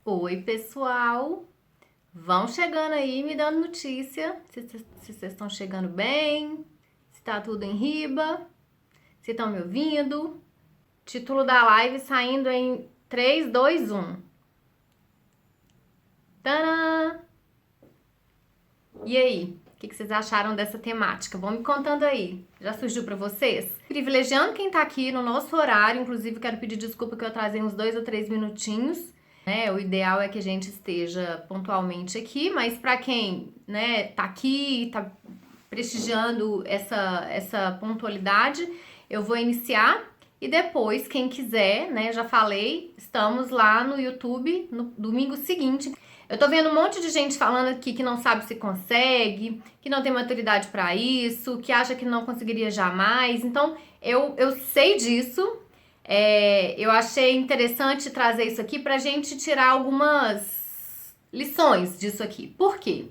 Oi, pessoal! Vão chegando aí, me dando notícia, se vocês estão chegando bem, se tá tudo em riba, se estão me ouvindo. Título da live saindo em 3, 2, 1. Tadã! E aí, o que vocês acharam dessa temática? Vão me contando aí. Já surgiu pra vocês? Privilegiando quem tá aqui no nosso horário, inclusive quero pedir desculpa que eu atrasei uns 2 ou 3 minutinhos. O ideal é que a gente esteja pontualmente aqui, mas para quem, tá aqui, tá prestigiando essa pontualidade, eu vou iniciar e depois, quem quiser, já falei, estamos lá no YouTube no domingo seguinte. Eu tô vendo um monte de gente falando aqui que não sabe se consegue, que não tem maturidade para isso, que acha que não conseguiria jamais. Então, eu sei disso. Eu achei interessante trazer isso aqui pra gente tirar algumas lições disso aqui. Por quê?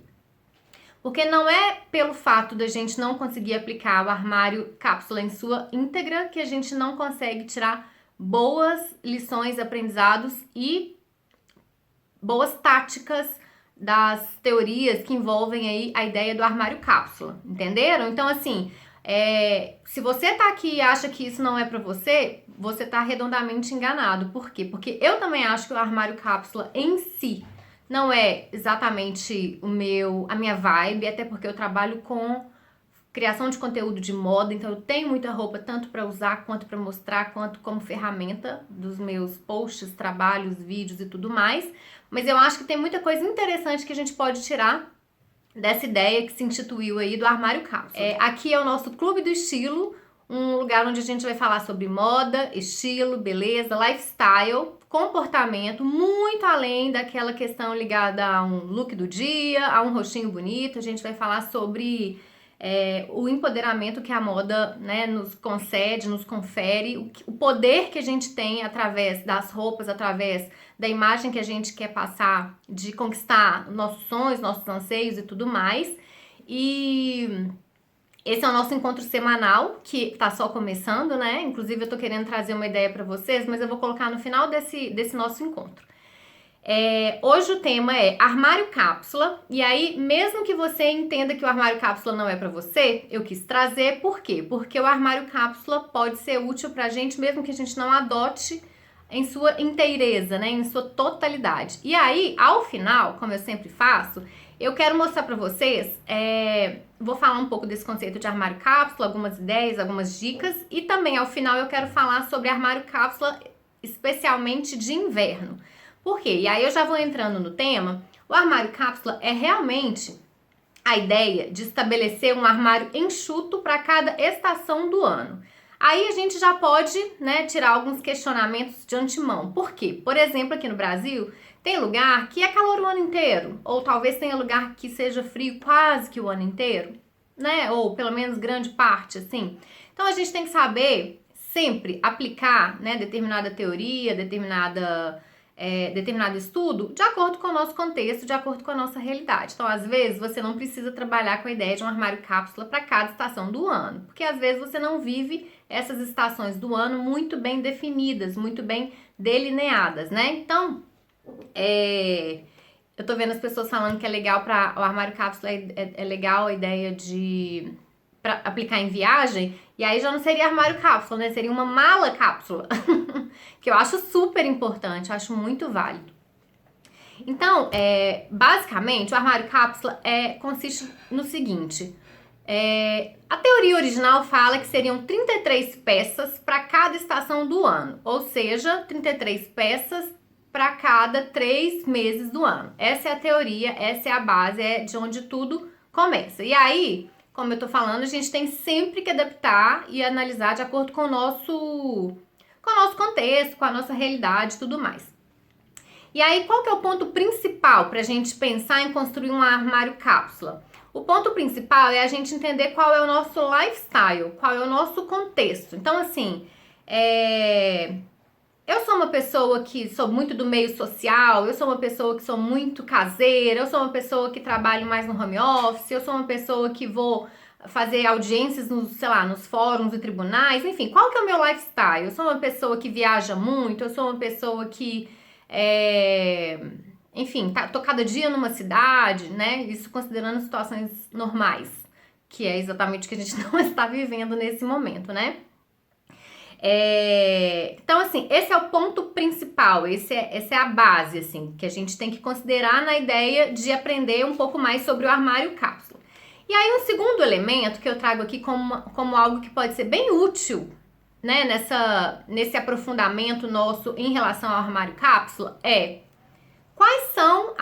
Porque não é pelo fato da gente não conseguir aplicar o armário cápsula em sua íntegra que a gente não consegue tirar boas lições, aprendizados e boas táticas das teorias que envolvem aí a ideia do armário cápsula, entenderam? Então, assim, se você tá aqui e acha que isso não é pra você, você tá redondamente enganado. Por quê? Porque eu também acho que o armário cápsula em si não é exatamente a minha vibe, até porque eu trabalho com criação de conteúdo de moda, então eu tenho muita roupa tanto para usar, quanto para mostrar, quanto como ferramenta dos meus posts, trabalhos, vídeos e tudo mais. Mas eu acho que tem muita coisa interessante que a gente pode tirar dessa ideia que se instituiu aí do armário cápsula. Aqui é o nosso Clube do Estilo, um lugar onde a gente vai falar sobre moda, estilo, beleza, lifestyle, comportamento, muito além daquela questão ligada a um look do dia, a um rostinho bonito. A gente vai falar sobre o empoderamento que a moda, nos concede, nos confere, o poder que a gente tem através das roupas, através da imagem que a gente quer passar, de conquistar nossos sonhos, nossos anseios e tudo mais. E esse é o nosso encontro semanal, que tá só começando, Inclusive eu tô querendo trazer uma ideia pra vocês, mas eu vou colocar no final desse nosso encontro. Hoje o tema é armário cápsula, e aí mesmo que você entenda que o armário cápsula não é pra você, eu quis trazer, por quê? Porque o armário cápsula pode ser útil pra gente mesmo que a gente não adote em sua inteireza, em sua totalidade. E aí, ao final, como eu sempre faço, eu quero mostrar pra vocês, vou falar um pouco desse conceito de armário cápsula, algumas ideias, algumas dicas, e também ao final eu quero falar sobre armário cápsula, especialmente de inverno. Por quê? E aí eu já vou entrando no tema. O armário cápsula é realmente a ideia de estabelecer um armário enxuto para cada estação do ano. Aí a gente já pode, tirar alguns questionamentos de antemão. Por quê? Por exemplo, aqui no Brasil, tem lugar que é calor o ano inteiro, ou talvez tenha lugar que seja frio quase que o ano inteiro, Ou pelo menos grande parte, assim. Então a gente tem que saber sempre aplicar, determinada teoria, determinado estudo de acordo com o nosso contexto, de acordo com a nossa realidade. Então, às vezes, você não precisa trabalhar com a ideia de um armário cápsula para cada estação do ano, porque às vezes você não vive essas estações do ano muito bem definidas, muito bem delineadas, Então, eu tô vendo as pessoas falando que é legal para o armário cápsula, é legal a ideia de para aplicar em viagem, e aí já não seria armário cápsula, Seria uma mala cápsula, que eu acho super importante, eu acho muito válido. Então, basicamente, o armário cápsula consiste no seguinte, a teoria original fala que seriam 33 peças para cada estação do ano, ou seja, 33 peças para cada 3 meses do ano. Essa é a teoria, essa é a base, é de onde tudo começa. E aí, como eu tô falando, a gente tem sempre que adaptar e analisar de acordo com o nosso contexto, com a nossa realidade e tudo mais. E aí, qual que é o ponto principal para a gente pensar em construir um armário cápsula? O ponto principal é a gente entender qual é o nosso lifestyle, qual é o nosso contexto. Então, assim, eu sou uma pessoa que sou muito do meio social, eu sou uma pessoa que sou muito caseira, eu sou uma pessoa que trabalho mais no home office, eu sou uma pessoa que vou fazer audiências nos fóruns e tribunais, enfim, qual que é o meu lifestyle? Eu sou uma pessoa que viaja muito, eu sou uma pessoa que enfim, tô cada dia numa cidade, né? Isso considerando situações normais, que é exatamente o que a gente não está vivendo nesse momento, né? Então, assim, esse é o ponto principal, essa é a base, assim, que a gente tem que considerar na ideia de aprender um pouco mais sobre o armário cápsula. E aí, um segundo elemento que eu trago aqui como algo que pode ser bem útil, né, nesse aprofundamento nosso em relação ao armário cápsula é quais são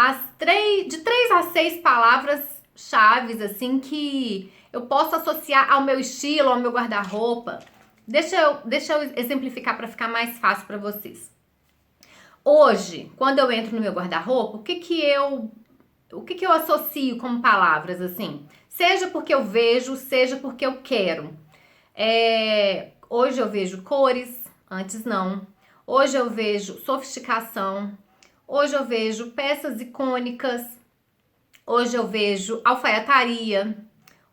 de 3 a 6 palavras-chave, assim, que eu posso associar ao meu estilo, ao meu guarda-roupa. Deixa eu exemplificar para ficar mais fácil para vocês. Hoje, quando eu entro no meu guarda-roupa, o que que eu associo como palavras, assim? Seja porque eu vejo, seja porque eu quero. Hoje eu vejo cores, antes não. Hoje eu vejo sofisticação. Hoje eu vejo peças icônicas. Hoje eu vejo alfaiataria.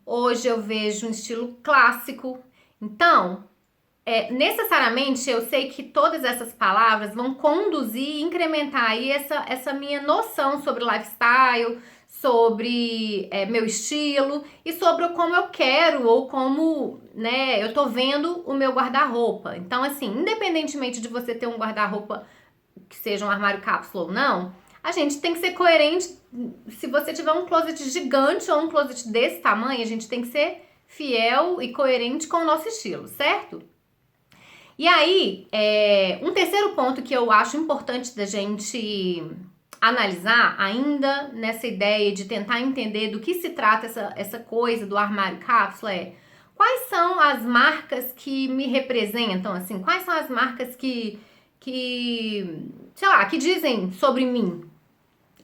Hoje eu vejo um estilo clássico. Então, necessariamente eu sei que todas essas palavras vão conduzir e incrementar aí essa minha noção sobre lifestyle, sobre meu estilo e sobre como eu quero ou como, né, eu tô vendo o meu guarda-roupa. Então, assim, independentemente de você ter um guarda-roupa que seja um armário cápsula ou não, a gente tem que ser coerente. Se você tiver um closet gigante ou um closet desse tamanho, a gente tem que ser fiel e coerente com o nosso estilo, certo? E aí, um terceiro ponto que eu acho importante da gente analisar, ainda nessa ideia de tentar entender do que se trata essa coisa do armário cápsula, quais são as marcas que me representam, assim, quais são as marcas que sei lá, que dizem sobre mim.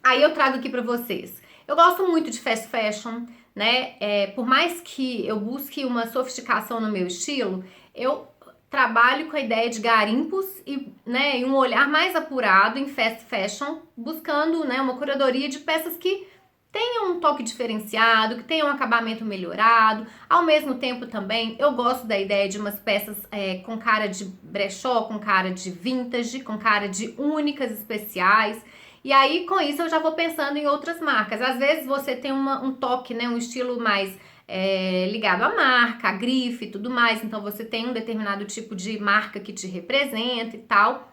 Aí eu trago aqui pra vocês. Eu gosto muito de fast fashion, né? Por mais que eu busque uma sofisticação no meu estilo, eu trabalho com a ideia de garimpos e, né, um olhar mais apurado em fast fashion, buscando, né, uma curadoria de peças que tenham um toque diferenciado, que tenham um acabamento melhorado. Ao mesmo tempo também, eu gosto da ideia de umas peças com cara de brechó, com cara de vintage, com cara de únicas especiais. E aí, com isso, eu já vou pensando em outras marcas. Às vezes você tem um toque, né, um estilo mais ligado à marca, à grife e tudo mais. Então, você tem um determinado tipo de marca que te representa e tal.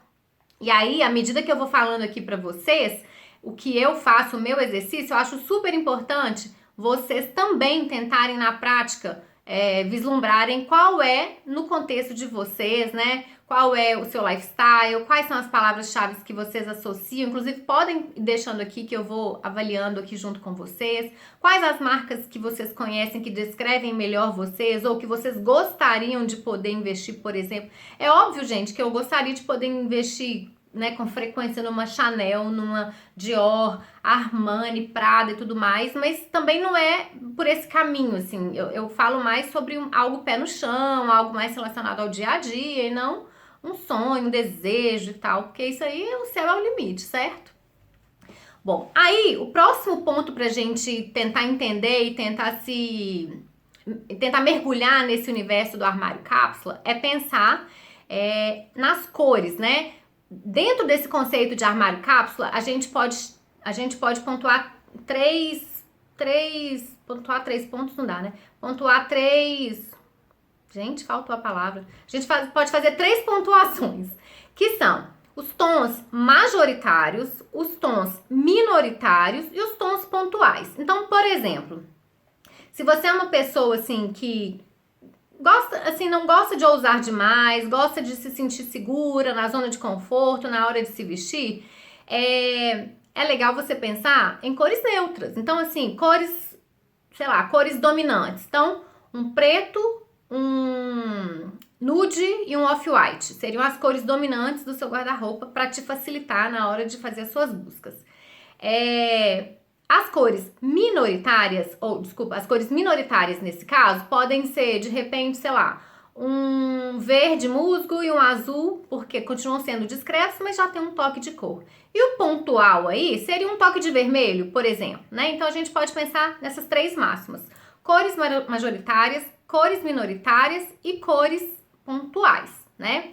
E aí, à medida que eu vou falando aqui pra vocês, o que eu faço, o meu exercício, eu acho super importante vocês também tentarem na prática vislumbrarem qual é, no contexto de vocês, né? Qual é o seu lifestyle, quais são as palavras-chave que vocês associam. Inclusive, podem ir deixando aqui que eu vou avaliando aqui junto com vocês. Quais as marcas que vocês conhecem que descrevem melhor vocês ou que vocês gostariam de poder investir, por exemplo. É óbvio, gente, que eu gostaria de poder investir, né, com frequência numa Chanel, numa Dior, Armani, Prada e tudo mais, mas também não é por esse caminho, assim. Eu falo mais sobre algo pé no chão, algo mais relacionado ao dia a dia e não um sonho, um desejo e tal, porque isso aí, o céu é o limite, certo? Bom, aí o próximo ponto pra gente tentar entender e tentar mergulhar nesse universo do armário cápsula é pensar nas cores, né? Dentro desse conceito de armário cápsula, a gente pode pontuar pontuar três pontos não dá, né? Pontuar três. Gente, faltou a palavra. A gente pode fazer 3 pontuações, que são os tons majoritários, os tons minoritários e os tons pontuais. Então, por exemplo, se você é uma pessoa assim que não gosta de ousar demais, gosta de se sentir segura na zona de conforto, na hora de se vestir, é legal você pensar em cores neutras. Então, assim, cores, sei lá, cores dominantes. Então, um preto, um nude e um off-white. Seriam as cores dominantes do seu guarda-roupa para te facilitar na hora de fazer as suas buscas. As cores minoritárias, as cores minoritárias nesse caso, podem ser, de repente, sei lá, um verde musgo e um azul, porque continuam sendo discretos, mas já tem um toque de cor. E o pontual aí seria um toque de vermelho, por exemplo, né? Então a gente pode pensar nessas 3 máximas: cores majoritárias, cores minoritárias e cores pontuais, né?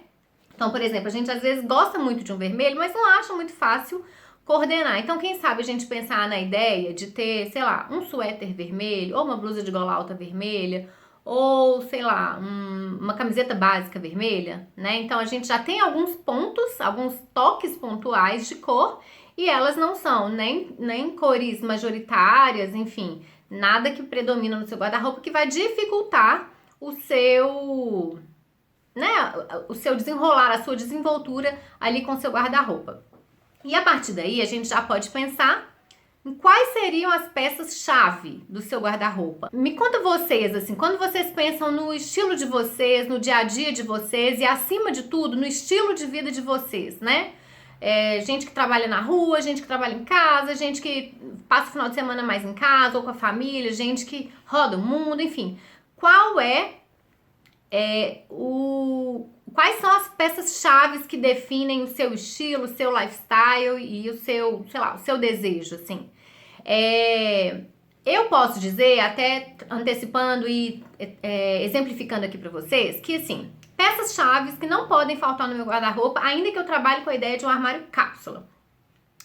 Então, por exemplo, a gente às vezes gosta muito de um vermelho, mas não acha muito fácil coordenar. Então, quem sabe a gente pensar na ideia de ter, sei lá, um suéter vermelho, ou uma blusa de gola alta vermelha, ou, sei lá, uma camiseta básica vermelha, né? Então, a gente já tem alguns pontos, alguns toques pontuais de cor, e elas não são nem cores majoritárias, enfim, nada que predomina no seu guarda-roupa que vai dificultar o seu, né, o seu desenrolar, a sua desenvoltura ali com o seu guarda-roupa. E a partir daí, a gente já pode pensar em quais seriam as peças-chave do seu guarda-roupa. Me conta vocês, assim, quando vocês pensam no estilo de vocês, no dia a dia de vocês e, acima de tudo, no estilo de vida de vocês, né? Gente que trabalha na rua, gente que trabalha em casa, gente que passa o final de semana mais em casa ou com a família, gente que roda o mundo, enfim. Quais são as peças-chave que definem o seu estilo, o seu lifestyle e o seu, sei lá, o seu desejo, assim? Eu posso dizer, até antecipando e exemplificando aqui pra vocês, que, assim, peças-chave que não podem faltar no meu guarda-roupa, ainda que eu trabalhe com a ideia de um armário cápsula.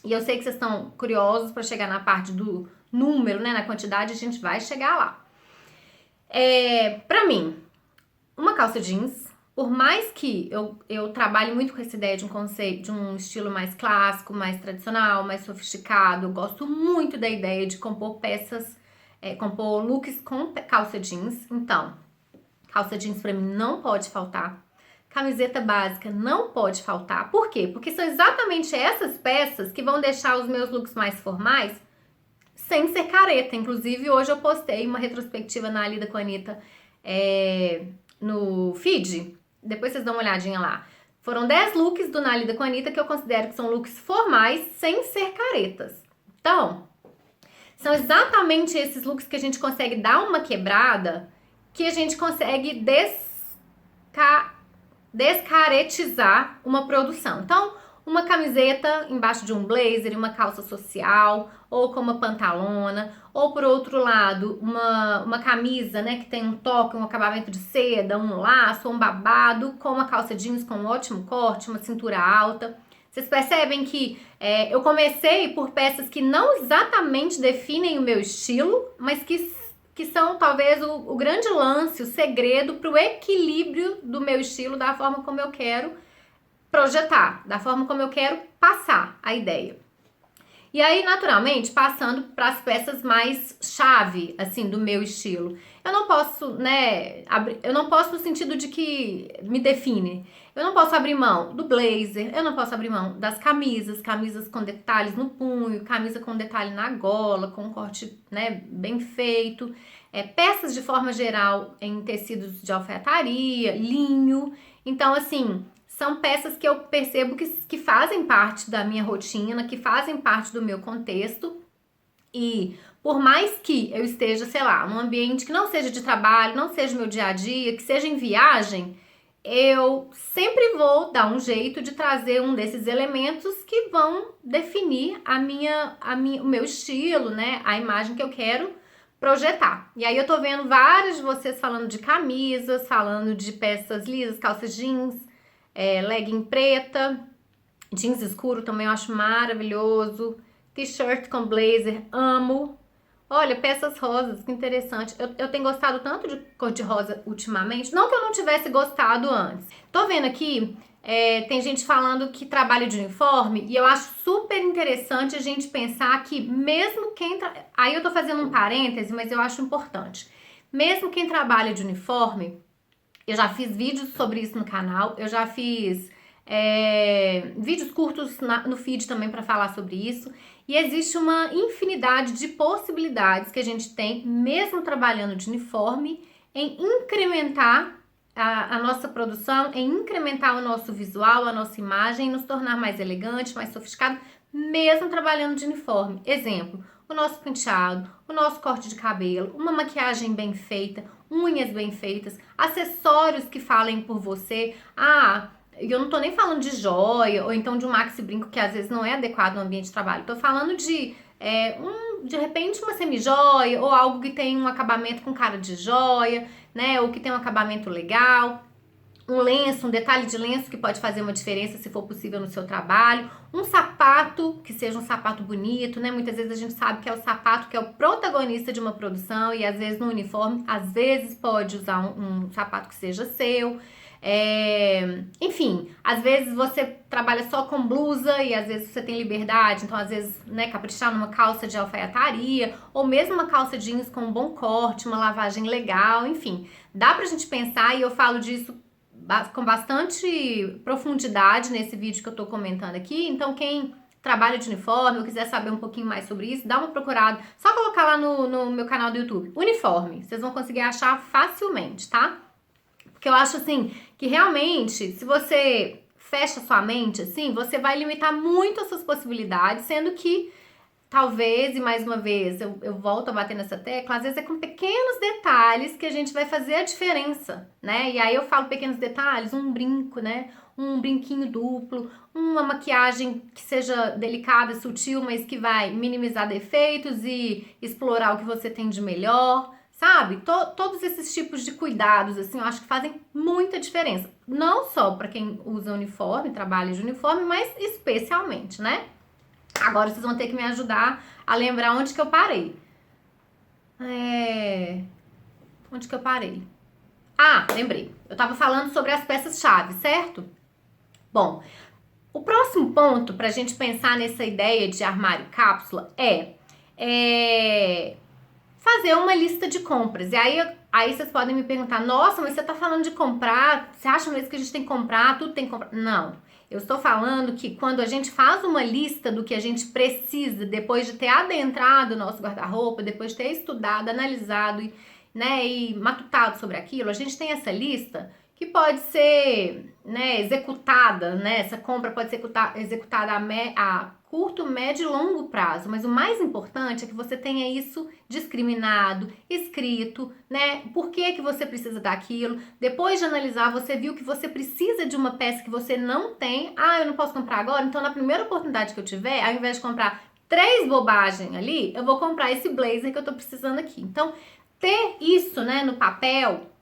E eu sei que vocês estão curiosos para chegar na parte do número, né, na quantidade, a gente vai chegar lá. Pra mim, uma calça jeans, por mais que eu trabalhe muito com essa ideia de um conceito, de um estilo mais clássico, mais tradicional, mais sofisticado, eu gosto muito da ideia de compor peças, compor looks com calça jeans. Então, calça jeans pra mim não pode faltar. Camiseta básica não pode faltar. Por quê? Porque são exatamente essas peças que vão deixar os meus looks mais formais sem ser careta. Inclusive, hoje eu postei uma retrospectiva na Lida com a Anitta no feed. Depois vocês dão uma olhadinha lá. Foram 10 looks do Na Lida com a Anitta que eu considero que são looks formais sem ser caretas. Então, são exatamente esses looks que a gente consegue dar uma quebrada, que a gente consegue descaretizar uma produção. Então, uma camiseta embaixo de um blazer e uma calça social, ou com uma pantalona, ou por outro lado, uma camisa, né, que tem um toque, um acabamento de seda, um laço, um babado, com uma calça jeans com um ótimo corte, uma cintura alta. Vocês percebem que eu comecei por peças que não exatamente definem o meu estilo, mas que são talvez o grande lance, o segredo para o equilíbrio do meu estilo, da forma como eu quero projetar, da forma como eu quero passar a ideia. E aí, naturalmente, passando para as peças mais chave, assim, do meu estilo. Eu não posso, né, eu não posso no sentido de que me define. Eu não posso abrir mão do blazer, eu não posso abrir mão das camisas com detalhes no punho, camisa com detalhe na gola, com um corte, né, bem feito. Peças de forma geral em tecidos de alfaiataria, linho. Então, assim, são peças que eu percebo que fazem parte da minha rotina, que fazem parte do meu contexto. E por mais que eu esteja, sei lá, num ambiente que não seja de trabalho, não seja meu dia a dia, que seja em viagem, eu sempre vou dar um jeito de trazer um desses elementos que vão definir o meu estilo, né? A imagem que eu quero projetar. E aí eu tô vendo vários de vocês falando de camisas, falando de peças lisas, calças jeans, legging preta, jeans escuro também eu acho maravilhoso, t-shirt com blazer, amo. Olha, peças rosas, que interessante. Eu tenho gostado tanto de cor de rosa ultimamente, não que eu não tivesse gostado antes. Tô vendo aqui, tem gente falando que trabalha de uniforme, e eu acho super interessante a gente pensar que mesmo quem... Aí eu tô fazendo um parêntese, mas eu acho importante. Mesmo quem trabalha de uniforme, eu já fiz vídeos sobre isso no canal, eu já fiz vídeos curtos no feed também para falar sobre isso. E existe uma infinidade de possibilidades que a gente tem, mesmo trabalhando de uniforme, em incrementar a nossa produção, em incrementar o nosso visual, a nossa imagem, nos tornar mais elegante, mais sofisticado, mesmo trabalhando de uniforme. Exemplo, o nosso penteado, o nosso corte de cabelo, uma maquiagem bem feita, unhas bem feitas, acessórios que falem por você. E eu não tô nem falando de joia, ou então de um maxi brinco que às vezes não é adequado no ambiente de trabalho. Tô falando de repente uma semi-joia, ou algo que tem um acabamento com cara de joia, né? Ou que tem um acabamento legal. um lenço, um detalhe de lenço que pode fazer uma diferença se for possível no seu trabalho, um sapato que seja um sapato bonito, né? Muitas vezes a gente sabe que é o sapato que é o protagonista de uma produção e às vezes no uniforme, às vezes pode usar um sapato que seja seu. Enfim, às vezes você trabalha só com blusa e às vezes você tem liberdade, então às vezes, né, caprichar numa calça de alfaiataria ou mesmo uma calça jeans com um bom corte, uma lavagem legal, enfim. Dá pra gente pensar e eu falo disso com bastante profundidade nesse vídeo que eu tô comentando aqui, então quem trabalha de uniforme ou quiser saber um pouquinho mais sobre isso, dá uma procurada, só colocar lá no meu canal do YouTube, uniforme, vocês vão conseguir achar facilmente, tá? Porque eu acho assim, que realmente, se você fecha sua mente assim, você vai limitar muito as suas possibilidades, sendo que talvez, e mais uma vez, eu volto a bater nessa tecla, às vezes é com pequenos detalhes que a gente vai fazer a diferença, né? E aí eu falo pequenos detalhes, um brinco, né? Um brinquinho duplo, uma maquiagem que seja delicada, sutil, mas que vai minimizar defeitos e explorar o que você tem de melhor, sabe? Todos esses tipos de cuidados, assim, eu acho que fazem muita diferença. Não só para quem usa uniforme, trabalha de uniforme, mas especialmente, né? Agora vocês vão ter que me ajudar a lembrar onde que eu parei. Onde que eu parei? Ah, lembrei. Eu tava falando sobre as peças-chave, certo? Bom, o próximo ponto pra gente pensar nessa ideia de armário cápsula é fazer uma lista de compras. E aí vocês podem me perguntar, nossa, mas você tá falando de comprar, você acha mesmo que a gente tem que comprar, tudo tem que comprar? Não. Eu estou falando que quando a gente faz uma lista do que a gente precisa, depois de ter adentrado o nosso guarda-roupa, depois de ter estudado, analisado, né, e matutado sobre aquilo, a gente tem essa lista que pode ser, né, executada, né, essa compra pode ser executada a curto, médio e longo prazo, mas o mais importante é que você tenha isso discriminado, escrito, né? Por que você precisa daquilo? Depois de analisar, você viu que você precisa de uma peça que você não tem. Ah, eu não posso comprar agora? Então, na primeira oportunidade que eu tiver, ao invés de comprar 3 bobagens ali, eu vou comprar esse blazer que eu tô precisando aqui. Então, ter isso, né, no papel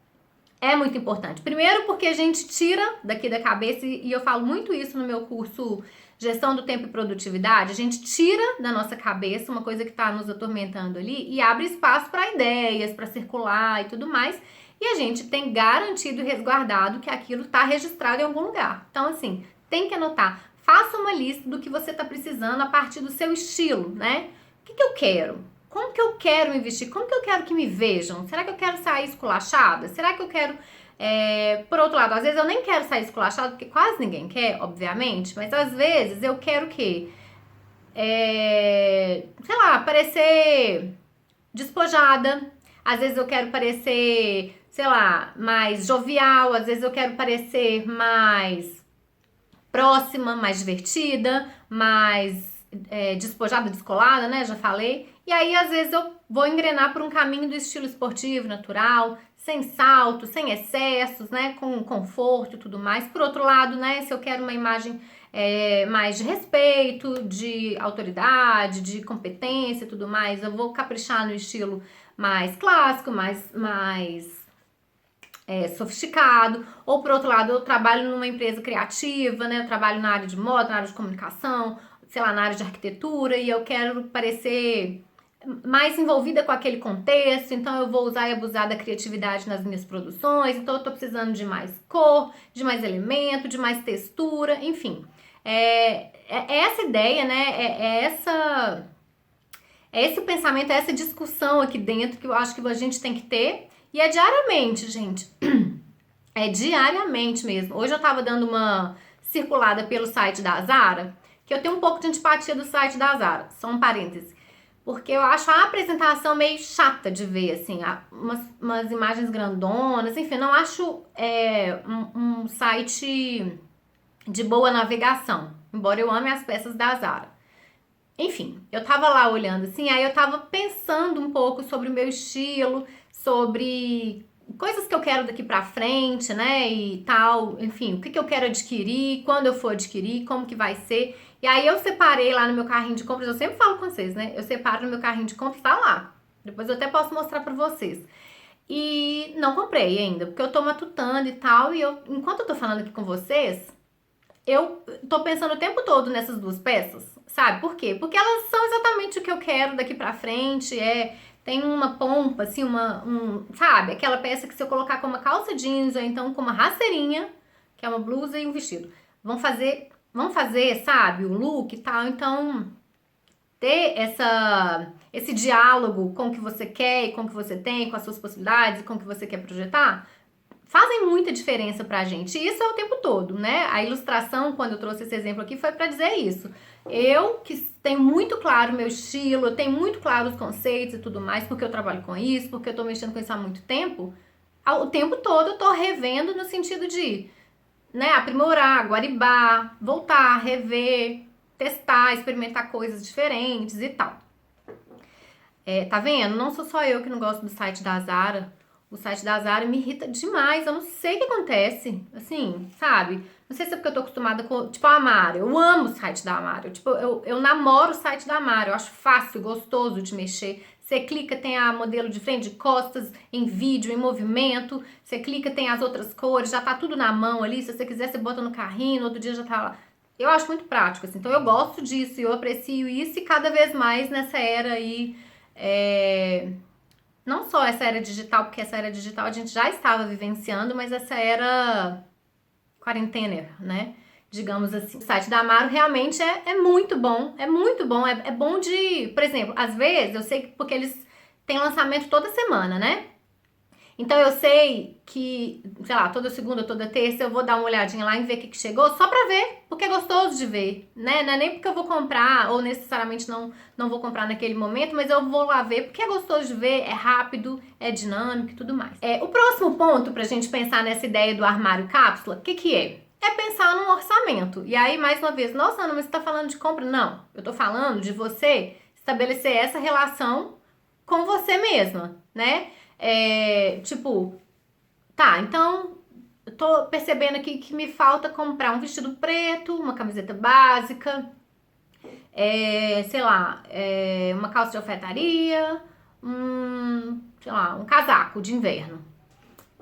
é muito importante. Primeiro porque a gente tira daqui da cabeça, e eu falo muito isso no meu curso Gestão do Tempo e Produtividade, a gente tira da nossa cabeça uma coisa que está nos atormentando ali e abre espaço para ideias, para circular e tudo mais. E a gente tem garantido e resguardado que aquilo está registrado em algum lugar. Então, assim, tem que anotar. Faça uma lista do que você está precisando a partir do seu estilo, né? O que eu quero? Como que eu quero investir? Como que eu quero que me vejam? Será que eu quero sair esculachada? Será que eu quero... por outro lado, às vezes eu nem quero sair esculachada, porque quase ninguém quer, obviamente, mas às vezes eu quero o quê? Sei lá, parecer despojada. Às vezes eu quero parecer, sei lá, mais jovial. Às vezes eu quero parecer mais próxima, mais divertida, mais despojada, descolada, né? Já falei. E aí, às vezes, eu vou engrenar por um caminho do estilo esportivo, natural, sem salto, sem excessos, né? Com conforto e tudo mais. Por outro lado, né? Se eu quero uma imagem mais de respeito, de autoridade, de competência e tudo mais, eu vou caprichar no estilo mais clássico, mais sofisticado, ou por outro lado, eu trabalho numa empresa criativa, né? Eu trabalho na área de moda, na área de comunicação, sei lá, na área de arquitetura, e eu quero parecer mais envolvida com aquele contexto, então eu vou usar e abusar da criatividade nas minhas produções, então eu tô precisando de mais cor, de mais elemento, de mais textura, enfim. Essa ideia, né? Esse pensamento, é essa discussão aqui dentro que eu acho que a gente tem que ter. E é diariamente, gente. É diariamente mesmo. Hoje eu tava dando uma circulada pelo site da Zara, que eu tenho um pouco de antipatia do site da Zara. Só um parêntese. Porque eu acho a apresentação meio chata de ver, assim, umas imagens grandonas. Enfim, não acho um site de boa navegação. Embora eu ame as peças da Zara. Enfim, eu tava lá olhando assim, aí eu tava pensando um pouco sobre o meu estilo, sobre coisas que eu quero daqui pra frente, né, e tal, enfim, o que eu quero adquirir, quando eu for adquirir, como que vai ser. E aí eu separei lá no meu carrinho de compras, eu sempre falo com vocês, né, eu separo no meu carrinho de compras, tá lá. Depois eu até posso mostrar pra vocês. e não comprei ainda, porque eu tô matutando e tal, e enquanto eu tô falando aqui com vocês, eu tô pensando o tempo todo nessas duas peças, sabe? Por quê? Porque elas são exatamente o que eu quero daqui pra frente, tem uma pompa, assim, sabe? Aquela peça que se eu colocar com uma calça jeans ou então com uma rasteirinha, que é uma blusa e um vestido, vão fazer, sabe? O look e tal, então ter esse diálogo com o que você quer e com o que você tem, com as suas possibilidades e com o que você quer projetar, fazem muita diferença pra gente. E isso é o tempo todo, né? A ilustração, quando eu trouxe esse exemplo aqui, foi pra dizer isso. Eu que tenho muito claro o meu estilo, eu tenho muito claro os conceitos e tudo mais, porque eu trabalho com isso, porque eu tô mexendo com isso há muito tempo, o tempo todo eu tô revendo no sentido de, né, aprimorar, guaribar, voltar, rever, testar, experimentar coisas diferentes e tal. Tá vendo? Não sou só eu que não gosto do site da Zara. O site da Zara me irrita demais. Eu não sei o que acontece. Assim, sabe? Não sei se é porque eu tô acostumada com, tipo, a Amaro. Eu amo o site da Amaro. Tipo, eu namoro o site da Amaro. Eu acho fácil, gostoso de mexer. Você clica, tem a modelo de frente, de costas, em vídeo, em movimento. Você clica, tem as outras cores, já tá tudo na mão ali. Se você quiser, você bota no carrinho, no outro dia já tá lá. Eu acho muito prático, assim. Então eu gosto disso, eu aprecio isso e cada vez mais nessa era aí. Não só essa era digital, porque essa era digital a gente já estava vivenciando, mas essa era quarentena, né? Digamos assim. O site da Amaro realmente é muito bom, é bom de, por exemplo, às vezes eu sei que porque eles têm lançamento toda semana, né? Então eu sei que, sei lá, toda segunda, toda terça eu vou dar uma olhadinha lá e ver o que chegou, só pra ver, porque é gostoso de ver, né? Não é nem porque eu vou comprar, ou necessariamente não vou comprar naquele momento, mas eu vou lá ver, porque é gostoso de ver, é rápido, é dinâmico e tudo mais. O próximo ponto pra gente pensar nessa ideia do armário cápsula, o que é? É pensar num orçamento. E aí, mais uma vez, nossa, Ana, mas você tá falando de compra? Não, eu tô falando de você estabelecer essa relação com você mesma, né? Tipo, tá, então eu tô percebendo aqui que me falta comprar um vestido preto, uma camiseta básica, sei lá, uma calça de alfaiataria, sei lá, um casaco de inverno.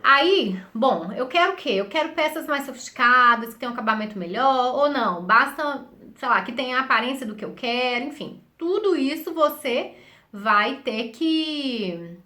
Aí, bom, eu quero o quê? Eu quero peças mais sofisticadas, que tenham um acabamento melhor, ou não, basta, sei lá, que tenha a aparência do que eu quero, enfim. Tudo isso você vai ter que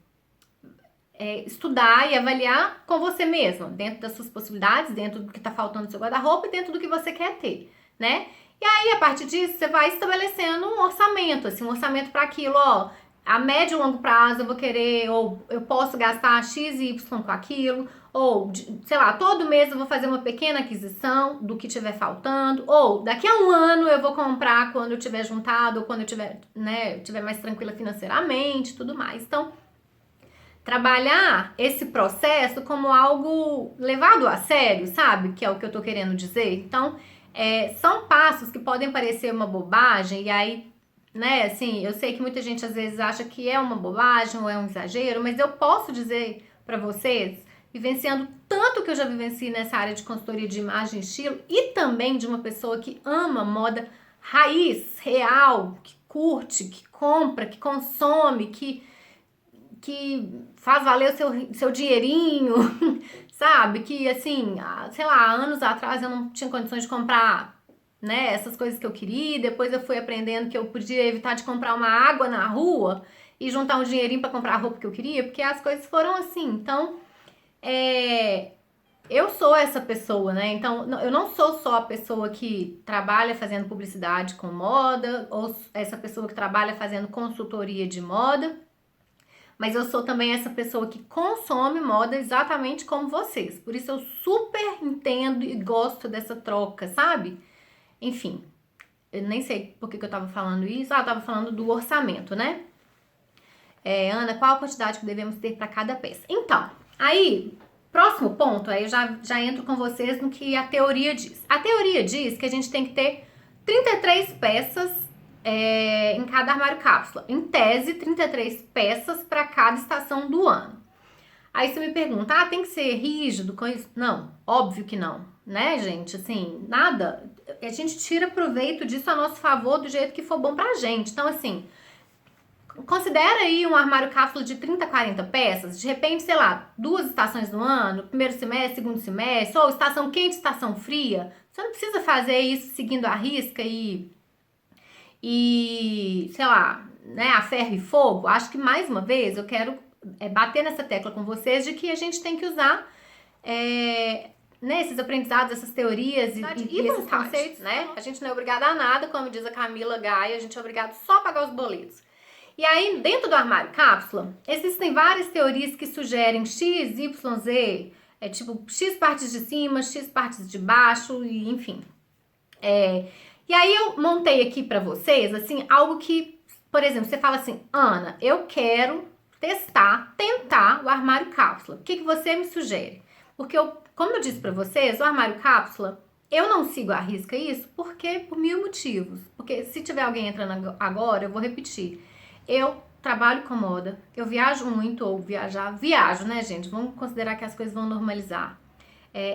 estudar e avaliar com você mesma, dentro das suas possibilidades, dentro do que está faltando no seu guarda-roupa e dentro do que você quer ter, né? E aí, a partir disso, você vai estabelecendo um orçamento, assim, um orçamento para aquilo, ó. A médio e longo prazo eu vou querer, ou eu posso gastar X e Y com aquilo, ou, sei lá, todo mês eu vou fazer uma pequena aquisição do que tiver faltando, ou daqui a um ano eu vou comprar quando eu tiver juntado, ou quando eu tiver, né, tiver mais tranquila financeiramente, tudo mais. Então, trabalhar esse processo como algo levado a sério, sabe? Que é o que eu tô querendo dizer. Então, são passos que podem parecer uma bobagem, e aí, né, assim, eu sei que muita gente às vezes acha que é uma bobagem ou é um exagero, mas eu posso dizer pra vocês, vivenciando tanto que eu já vivenciei nessa área de consultoria de imagem e estilo, e também de uma pessoa que ama moda raiz, real, que curte, que compra, que consome, que faz valer o seu dinheirinho, sabe? Que, assim, sei lá, anos atrás eu não tinha condições de comprar, né, essas coisas que eu queria. Depois eu fui aprendendo que eu podia evitar de comprar uma água na rua e juntar um dinheirinho para comprar a roupa que eu queria, porque as coisas foram assim. Então, eu sou essa pessoa, né? Então, eu não sou só a pessoa que trabalha fazendo publicidade com moda, ou essa pessoa que trabalha fazendo consultoria de moda, mas eu sou também essa pessoa que consome moda exatamente como vocês. Por isso eu super entendo e gosto dessa troca, sabe? Enfim, eu nem sei por que eu tava falando isso. Eu tava falando do orçamento, né? Ana, qual a quantidade que devemos ter para cada peça? Então, aí, próximo ponto, aí eu já entro com vocês no que a teoria diz. A teoria diz que a gente tem que ter 33 peças em cada armário cápsula. Em tese, 33 peças para cada estação do ano. Aí você me pergunta, tem que ser rígido com isso? Não, óbvio que não, né, gente? Assim, nada. A gente tira proveito disso a nosso favor do jeito que for bom pra gente. Então, assim, Considera aí um armário cápsula de 30, 40 peças, de repente, sei lá, 2 estações do ano, primeiro semestre, segundo semestre, ou estação quente, estação fria. Você não precisa fazer isso seguindo a risca sei lá, né, a ferro e fogo. Acho que, mais uma vez, eu quero bater nessa tecla com vocês de que a gente tem que usar né, esses aprendizados, essas teorias e esses conceitos, né? A gente não é obrigada a nada, como diz a Camila Gaia, a gente é obrigado só a pagar os boletos. E aí, dentro do armário cápsula, existem várias teorias que sugerem X, Y, Z, tipo X partes de cima, X partes de baixo, e enfim. E aí eu montei aqui pra vocês, assim, algo que, por exemplo, você fala assim, Ana, eu quero tentar o armário cápsula. O que você me sugere? Porque como eu disse pra vocês, o armário cápsula, eu não sigo à risca isso, porque por 1000 motivos. Porque se tiver alguém entrando agora, eu vou repetir. Eu trabalho com moda, eu viajo muito, ou viajo, né, gente? Vamos considerar que as coisas vão normalizar.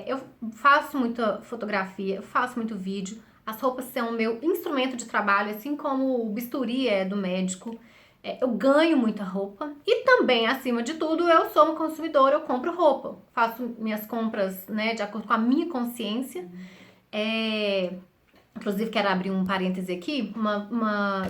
Eu faço muita fotografia, eu faço muito vídeo, as roupas são o meu instrumento de trabalho, assim como o bisturi é do médico. Eu ganho muita roupa e também, acima de tudo, eu sou uma consumidora, eu compro roupa. Faço minhas compras, né, de acordo com a minha consciência. Inclusive, quero abrir um parêntese aqui.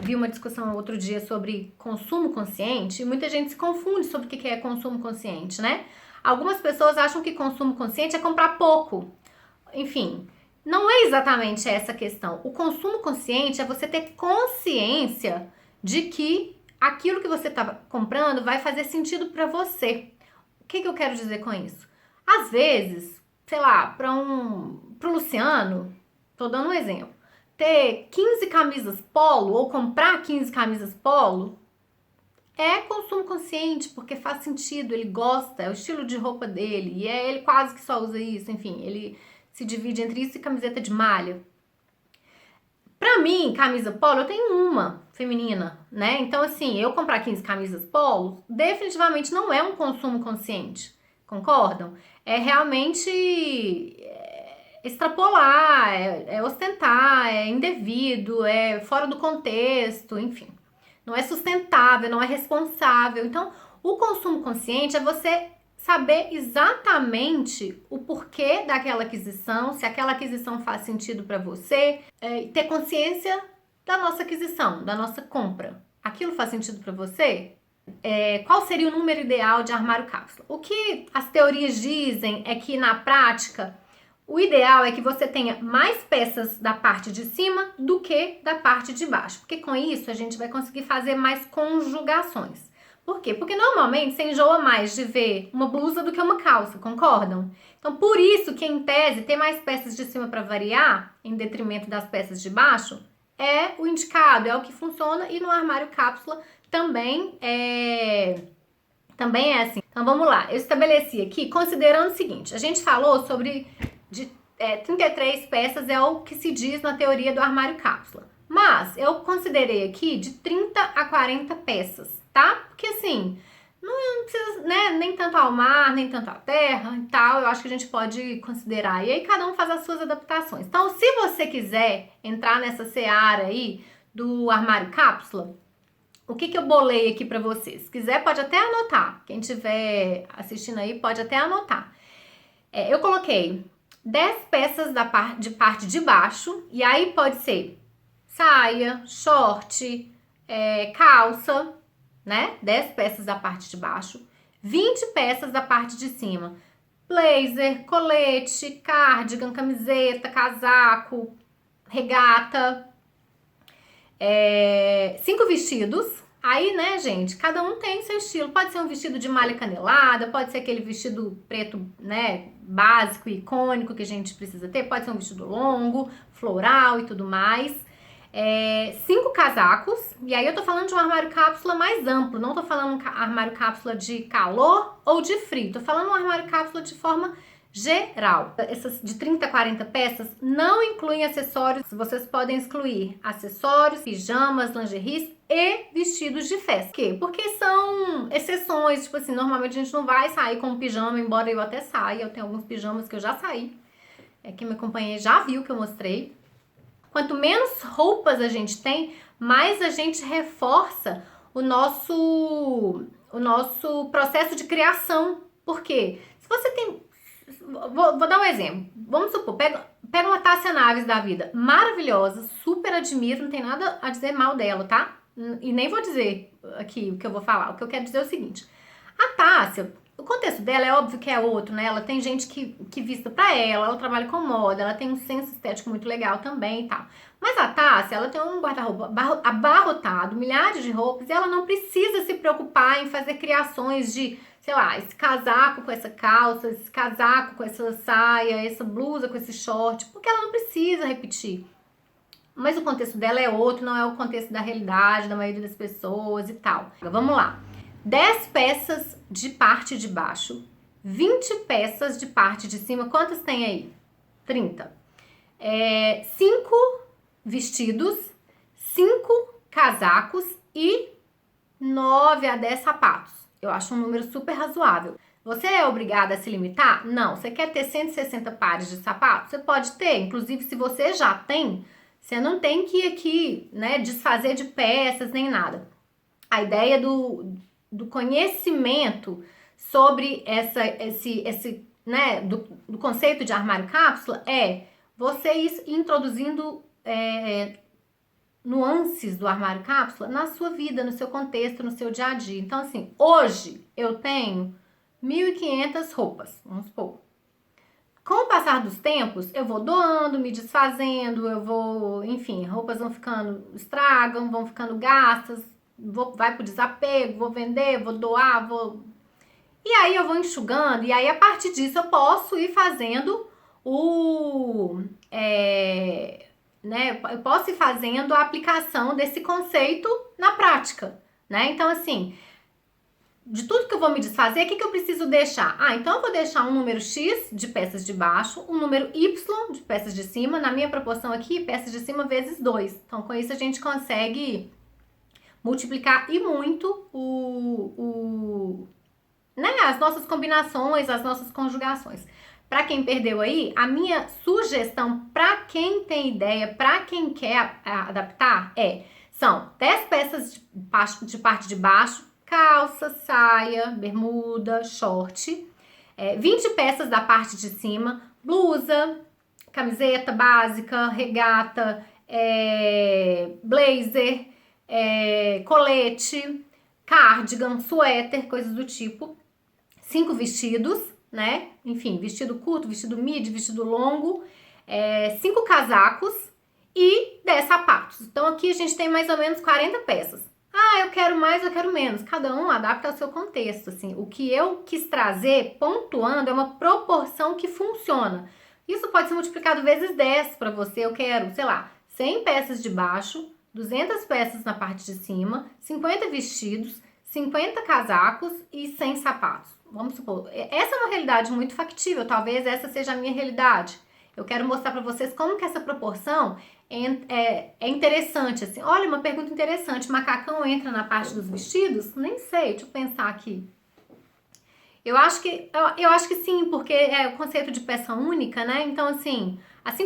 Vi uma discussão outro dia sobre consumo consciente e muita gente se confunde sobre o que é consumo consciente, né? Algumas pessoas acham que consumo consciente é comprar pouco. Enfim, não é exatamente essa a questão. O consumo consciente é você ter consciência de que aquilo que você está comprando vai fazer sentido para você. O que eu quero dizer com isso? Às vezes, sei lá, pro Luciano, tô dando um exemplo, ter 15 camisas polo ou comprar 15 camisas polo é consumo consciente, porque faz sentido, ele gosta, é o estilo de roupa dele, e ele quase que só usa isso, enfim, ele se divide entre isso e camiseta de malha. Pra mim, camisa polo, eu tenho uma feminina, né? Então, assim, eu comprar 15 camisas polo, definitivamente não é um consumo consciente, concordam? É realmente extrapolar, é ostentar, é indevido, é fora do contexto, enfim. Não é sustentável, não é responsável. Então, o consumo consciente é você saber exatamente o porquê daquela aquisição, se aquela aquisição faz sentido para você, ter consciência da nossa aquisição, da nossa compra. Aquilo faz sentido para você? Qual seria o número ideal de armário cápsula? O que as teorias dizem é que, na prática, o ideal é que você tenha mais peças da parte de cima do que da parte de baixo, porque com isso a gente vai conseguir fazer mais conjugações. Por quê? Porque normalmente você enjoa mais de ver uma blusa do que uma calça, concordam? Então, por isso que, em tese, ter mais peças de cima para variar, em detrimento das peças de baixo, é o indicado, é o que funciona, e no armário cápsula também é assim. Então, vamos lá. Eu estabeleci aqui, considerando o seguinte, a gente falou sobre 33 peças, é o que se diz na teoria do armário cápsula. Mas eu considerei aqui de 30 a 40 peças, tá? Porque assim, não precisa, né, nem tanto ao mar, nem tanto à terra e tal. Eu acho que a gente pode considerar. E aí cada um faz as suas adaptações. Então, se você quiser entrar nessa seara aí do armário cápsula, o que eu bolei aqui pra vocês? Se quiser, pode até anotar. Quem estiver assistindo aí, pode até anotar. Eu coloquei 10 peças de parte de baixo, e aí pode ser saia, short, calça, né? 10 peças da parte de baixo, 20 peças da parte de cima. Blazer, colete, cardigan, camiseta, casaco, regata, 5 vestidos. Aí, né, gente, cada um tem seu estilo. Pode ser um vestido de malha canelada, pode ser aquele vestido preto, né, básico e icônico que a gente precisa ter. Pode ser um vestido longo, floral e tudo mais. 5 casacos. E aí eu tô falando de um armário cápsula mais amplo. Não tô falando armário cápsula de calor ou de frio. Tô falando um armário cápsula de forma geral. Essas de 30 a 40 peças não incluem acessórios. Vocês podem excluir acessórios, pijamas, lingeries e vestidos de festa. Por quê? Porque são exceções. Tipo assim, normalmente a gente não vai sair com um pijama, embora eu até saia. Eu tenho alguns pijamas que eu já saí. Quem me acompanha já viu que eu mostrei. Quanto menos roupas a gente tem, mais a gente reforça o nosso processo de criação. Por quê? Se você tem... Vou dar um exemplo. Vamos supor, pega uma Tássia Naves da vida, maravilhosa, super admiro, não tem nada a dizer mal dela, tá? E nem vou dizer aqui o que eu vou falar. O que eu quero dizer é o seguinte: a Tássia, o contexto dela é óbvio que é outro, né? Ela tem gente que vista pra ela trabalha com moda, ela tem um senso estético muito legal também e tal. Mas a Tássia, ela tem um guarda-roupa abarrotado, milhares de roupas, e ela não precisa se preocupar em fazer criações de, sei lá, esse casaco com essa calça, esse casaco com essa saia, essa blusa com esse short, porque ela não precisa repetir. Mas o contexto dela é outro, não é o contexto da realidade, da maioria das pessoas e tal. Vamos lá. 10 peças de parte de baixo, 20 peças de parte de cima. Quantas tem aí? 30. 5 vestidos, 5 casacos e 9 a 10 sapatos. Eu acho um número super razoável. Você é obrigada a se limitar? Não. Você quer ter 160 pares de sapatos? Você pode ter. Inclusive, se você já tem, você não tem que ir aqui, né, desfazer de peças nem nada. A ideia do conhecimento sobre esse né, do conceito de armário cápsula é você ir introduzindo nuances do armário cápsula na sua vida, no seu contexto, no seu dia a dia. Então, assim, hoje eu tenho 1.500 roupas, vamos supor. Com o passar dos tempos, eu vou doando, me desfazendo, eu vou, enfim, roupas vão ficando, estragam, vão ficando gastas, vai pro desapego, vou vender, vou doar, vou... E aí eu vou enxugando, e aí a partir disso eu posso ir fazendo né, eu posso ir fazendo a aplicação desse conceito na prática, né? Então, assim, de tudo que eu vou me desfazer, o que eu preciso deixar? Então eu vou deixar um número X de peças de baixo, um número Y de peças de cima, na minha proporção aqui, peças de cima vezes 2. Então, com isso a gente consegue multiplicar e muito né, as nossas combinações, as nossas conjugações. Para quem perdeu aí, a minha sugestão para quem tem ideia, para quem quer adaptar, são 10 peças de parte de baixo, calça, saia, bermuda, short, 20 peças da parte de cima, blusa, camiseta básica, regata, blazer, colete, cardigan, suéter, coisas do tipo. 5 vestidos, né? Enfim, vestido curto, vestido midi, vestido longo, 5 casacos e 10 sapatos. Então aqui a gente tem mais ou menos 40 peças. Eu quero mais, eu quero menos. Cada um adapta ao seu contexto, assim. O que eu quis trazer, pontuando, é uma proporção que funciona. Isso pode ser multiplicado vezes 10 para você. Eu quero, sei lá, 100 peças de baixo, 200 peças na parte de cima, 50 vestidos, 50 casacos e 100 sapatos. Vamos supor, essa é uma realidade muito factível, talvez essa seja a minha realidade. Eu quero mostrar para vocês como que essa proporção é interessante, assim. Olha, uma pergunta interessante, macacão entra na parte dos vestidos? Nem sei, deixa eu pensar aqui. Eu acho que sim, porque é o conceito de peça única, né? Então, assim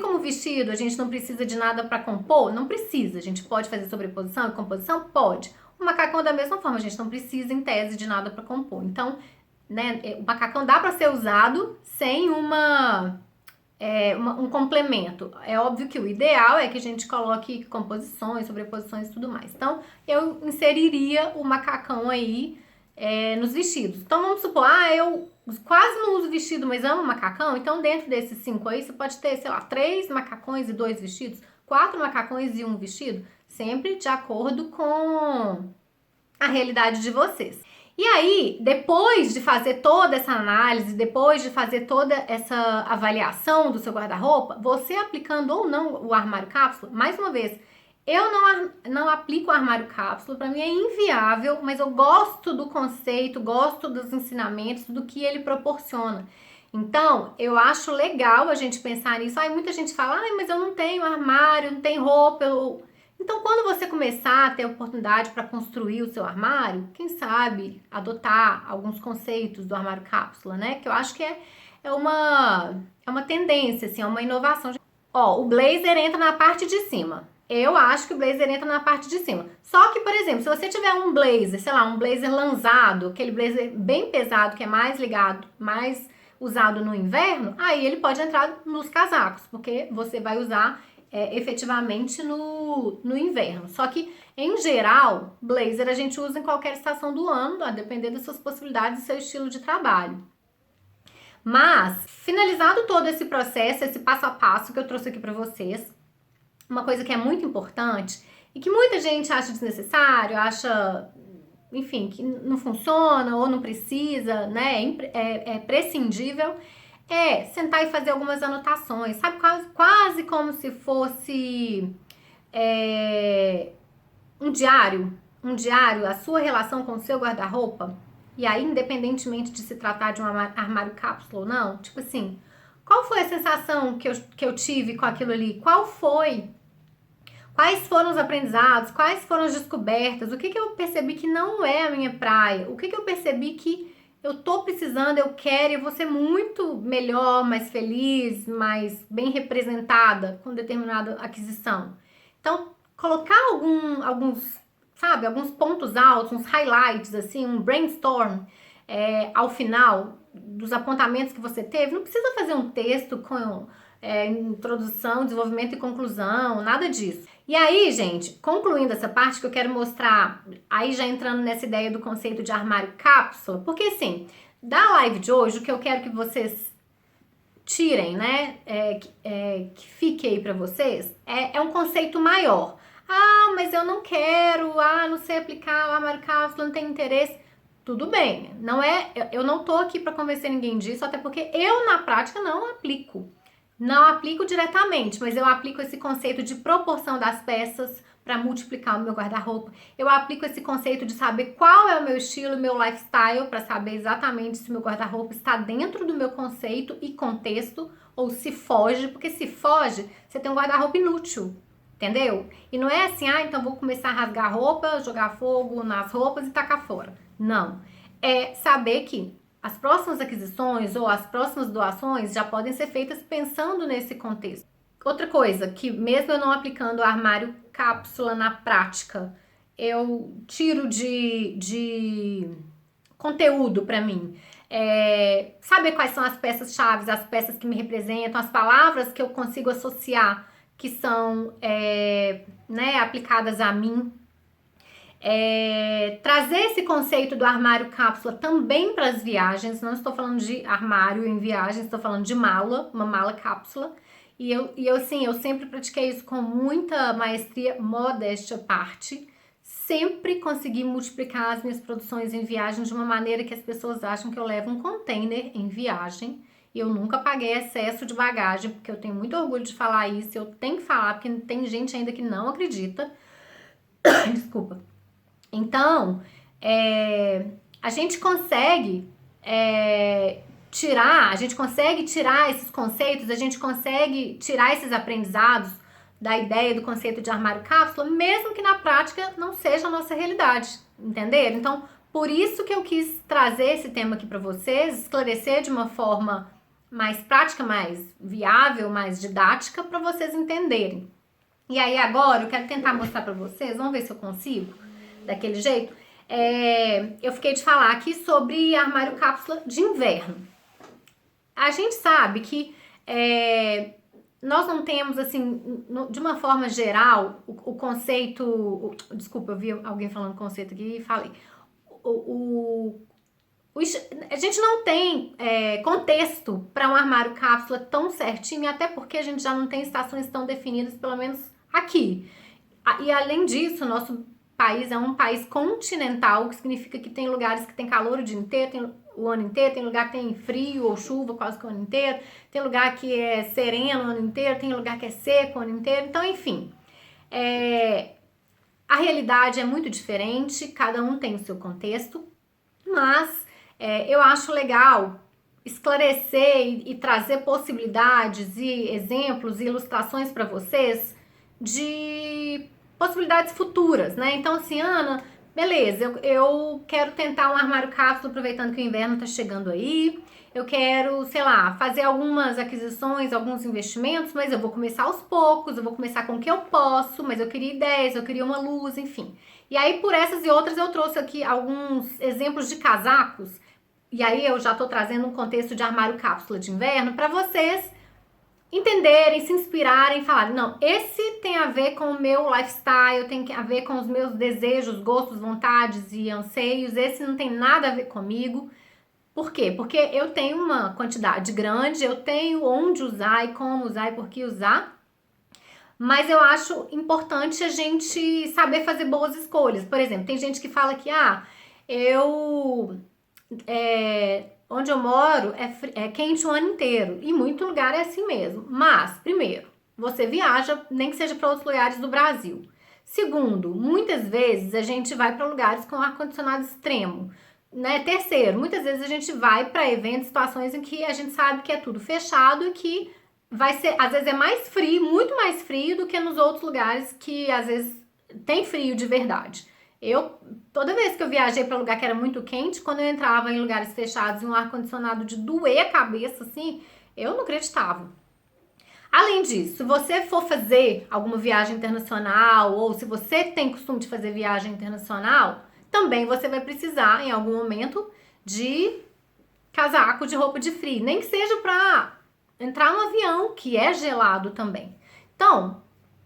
como o vestido, a gente não precisa de nada para compor, não precisa. A gente pode fazer sobreposição e composição? Pode. O macacão da mesma forma, a gente não precisa, em tese, de nada para compor. Então, né, o macacão dá para ser usado sem um complemento. É óbvio que o ideal é que a gente coloque composições, sobreposições e tudo mais. Então, eu inseriria o macacão aí nos vestidos. Então, vamos supor, eu quase não uso vestido, mas amo macacão. Então, dentro desses 5 aí, você pode ter, sei lá, 3 macacões e 2 vestidos, 4 macacões e 1 vestido, sempre de acordo com a realidade de vocês. E aí, depois de fazer toda essa análise, depois de fazer toda essa avaliação do seu guarda-roupa, você aplicando ou não o armário cápsula, mais uma vez, eu não aplico o armário cápsula, para mim é inviável, mas eu gosto do conceito, gosto dos ensinamentos, do que ele proporciona. Então, eu acho legal a gente pensar nisso. Muita gente fala, mas eu não tenho armário, não tenho roupa, Então, quando você começar a ter oportunidade para construir o seu armário, quem sabe adotar alguns conceitos do armário cápsula, né? Que eu acho que é uma tendência, assim, é uma inovação. O blazer entra na parte de cima. eu acho que o blazer entra na parte de cima. Só que, por exemplo, se você tiver um blazer, sei lá, um blazer lançado, aquele blazer bem pesado, que é mais ligado, mais usado no inverno, aí ele pode entrar nos casacos, porque você vai usar efetivamente no inverno. Só que, em geral, blazer a gente usa em qualquer estação do ano, a depender das suas possibilidades e seu estilo de trabalho. Mas, finalizado todo esse processo, esse passo a passo que eu trouxe aqui para vocês, uma coisa que é muito importante e que muita gente acha desnecessário, acha, enfim, que não funciona ou não precisa, né? É prescindível, é sentar e fazer algumas anotações, sabe? Quase como se fosse um diário, a sua relação com o seu guarda-roupa. E aí, independentemente de se tratar de um armário cápsula ou não, tipo assim, qual foi a sensação que eu tive com aquilo ali? Quais foram os aprendizados? Quais foram as descobertas? O que eu percebi que não é a minha praia? O que eu percebi que eu tô precisando, eu quero e eu vou ser muito melhor, mais feliz, mais bem representada com determinada aquisição? Então, colocar alguns pontos altos, uns highlights, assim, um brainstorm ao final dos apontamentos que você teve. Não precisa fazer um texto com introdução, desenvolvimento e conclusão, nada disso. E aí, gente, concluindo essa parte que eu quero mostrar, aí já entrando nessa ideia do conceito de armário cápsula, porque assim, da live de hoje, o que eu quero que vocês tirem, né, que fique aí pra vocês, é um conceito maior. Ah, mas eu não quero, não sei aplicar o armário cápsula, não tenho interesse. Tudo bem, eu não tô aqui para convencer ninguém disso, até porque eu na prática não aplico. Não aplico diretamente, mas eu aplico esse conceito de proporção das peças para multiplicar o meu guarda-roupa. Eu aplico esse conceito de saber qual é o meu estilo, meu lifestyle, para saber exatamente se o meu guarda-roupa está dentro do meu conceito e contexto ou se foge, porque se foge, você tem um guarda-roupa inútil. Entendeu? E não é assim, então vou começar a rasgar a roupa, jogar fogo nas roupas e tacar fora. Não. É saber que as próximas aquisições ou as próximas doações já podem ser feitas pensando nesse contexto. Outra coisa, que mesmo eu não aplicando o armário cápsula na prática, eu tiro de conteúdo para mim. Saber quais são as peças-chave, as peças que me representam, as palavras que eu consigo associar que são aplicadas a mim. Trazer esse conceito do armário cápsula também para as viagens. Não estou falando de armário em viagem, estou falando de mala, uma mala cápsula. E eu sempre pratiquei isso com muita maestria, modéstia à parte. Sempre consegui multiplicar as minhas produções em viagem de uma maneira que as pessoas acham que eu levo um container em viagem. E eu nunca paguei excesso de bagagem, porque eu tenho muito orgulho de falar isso. Eu tenho que falar, porque tem gente ainda que não acredita. Desculpa. Então, a gente consegue tirar esses conceitos, a gente consegue tirar esses aprendizados da ideia do conceito de armário cápsula, mesmo que na prática não seja a nossa realidade, entenderam? Então, por isso que eu quis trazer esse tema aqui para vocês, esclarecer de uma forma mais prática, mais viável, mais didática, para vocês entenderem. E aí agora eu quero tentar mostrar para vocês, vamos ver se eu consigo, daquele jeito. Eu fiquei de falar aqui sobre armário cápsula de inverno. A gente sabe que nós não temos, assim, de uma forma geral, o conceito... Desculpa, eu vi alguém falando conceito aqui e falei. A gente não tem contexto para um armário cápsula tão certinho, até porque a gente já não tem estações tão definidas, pelo menos aqui. E além disso, nosso país é um país continental, o que significa que tem lugares que tem calor o dia inteiro, o ano inteiro, tem lugar que tem frio ou chuva quase que o ano inteiro, tem lugar que é sereno o ano inteiro, tem lugar que é seco o ano inteiro. Então, enfim, a realidade é muito diferente, cada um tem o seu contexto, mas eu acho legal esclarecer e trazer possibilidades e exemplos e ilustrações para vocês de possibilidades futuras, né? Então, assim, Ana, Beleza, eu quero tentar um armário cápsula aproveitando que o inverno tá chegando aí. Eu quero, sei lá, fazer algumas aquisições, alguns investimentos, mas eu vou começar aos poucos, eu vou começar com o que eu posso, mas eu queria ideias, eu queria uma luz, enfim. E aí, por essas e outras, eu trouxe aqui alguns exemplos de casacos. E aí, eu já tô trazendo um contexto de armário cápsula de inverno para vocês entenderem, se inspirarem, falarem, não, esse tem a ver com o meu lifestyle, tem a ver com os meus desejos, gostos, vontades e anseios, esse não tem nada a ver comigo. Por quê? Porque eu tenho uma quantidade grande, eu tenho onde usar e como usar e por que usar, mas eu acho importante a gente saber fazer boas escolhas. Por exemplo, tem gente que fala que, eu onde eu moro é quente o ano inteiro. E muito lugar é assim mesmo. Mas, primeiro, você viaja, nem que seja para outros lugares do Brasil. Segundo, muitas vezes a gente vai para lugares com ar-condicionado extremo. Né? Terceiro, muitas vezes a gente vai para eventos, situações em que a gente sabe que é tudo fechado e que vai ser, às vezes é mais frio, muito mais frio do que nos outros lugares que às vezes tem frio de verdade. Toda vez que eu viajei para lugar que era muito quente, quando eu entrava em lugares fechados e um ar-condicionado de doer a cabeça, assim, eu não acreditava. Além disso, se você for fazer alguma viagem internacional ou se você tem costume de fazer viagem internacional, também você vai precisar, em algum momento, de casaco, de roupa de frio. Nem que seja para entrar no avião, que é gelado também. Então,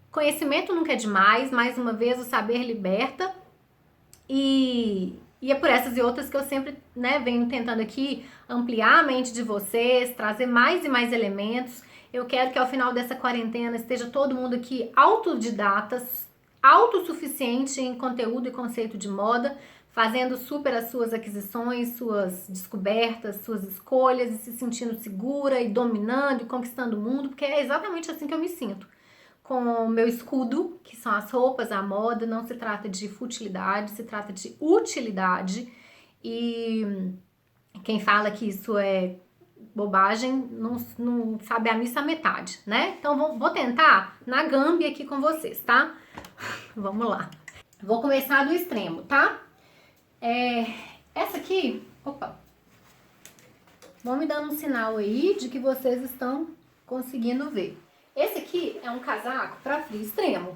conhecimento nunca é demais. Mais uma vez, o saber liberta. E é por essas e outras que eu sempre, né, venho tentando aqui ampliar a mente de vocês, trazer mais e mais elementos. Eu quero que ao final dessa quarentena esteja todo mundo aqui autodidatas, autossuficiente em conteúdo e conceito de moda, fazendo super as suas aquisições, suas descobertas, suas escolhas e se sentindo segura e dominando e conquistando o mundo, porque é exatamente assim que eu me sinto. Com o meu escudo, que são as roupas, a moda, não se trata de futilidade, se trata de utilidade. E quem fala que isso é bobagem não sabe a missa à metade, né? Então vou tentar na Gâmbia aqui com vocês, tá? Vamos lá. Vou começar do extremo, tá? Essa aqui, opa, vão me dando um sinal aí de que vocês estão conseguindo ver. Esse aqui é um casaco para frio extremo.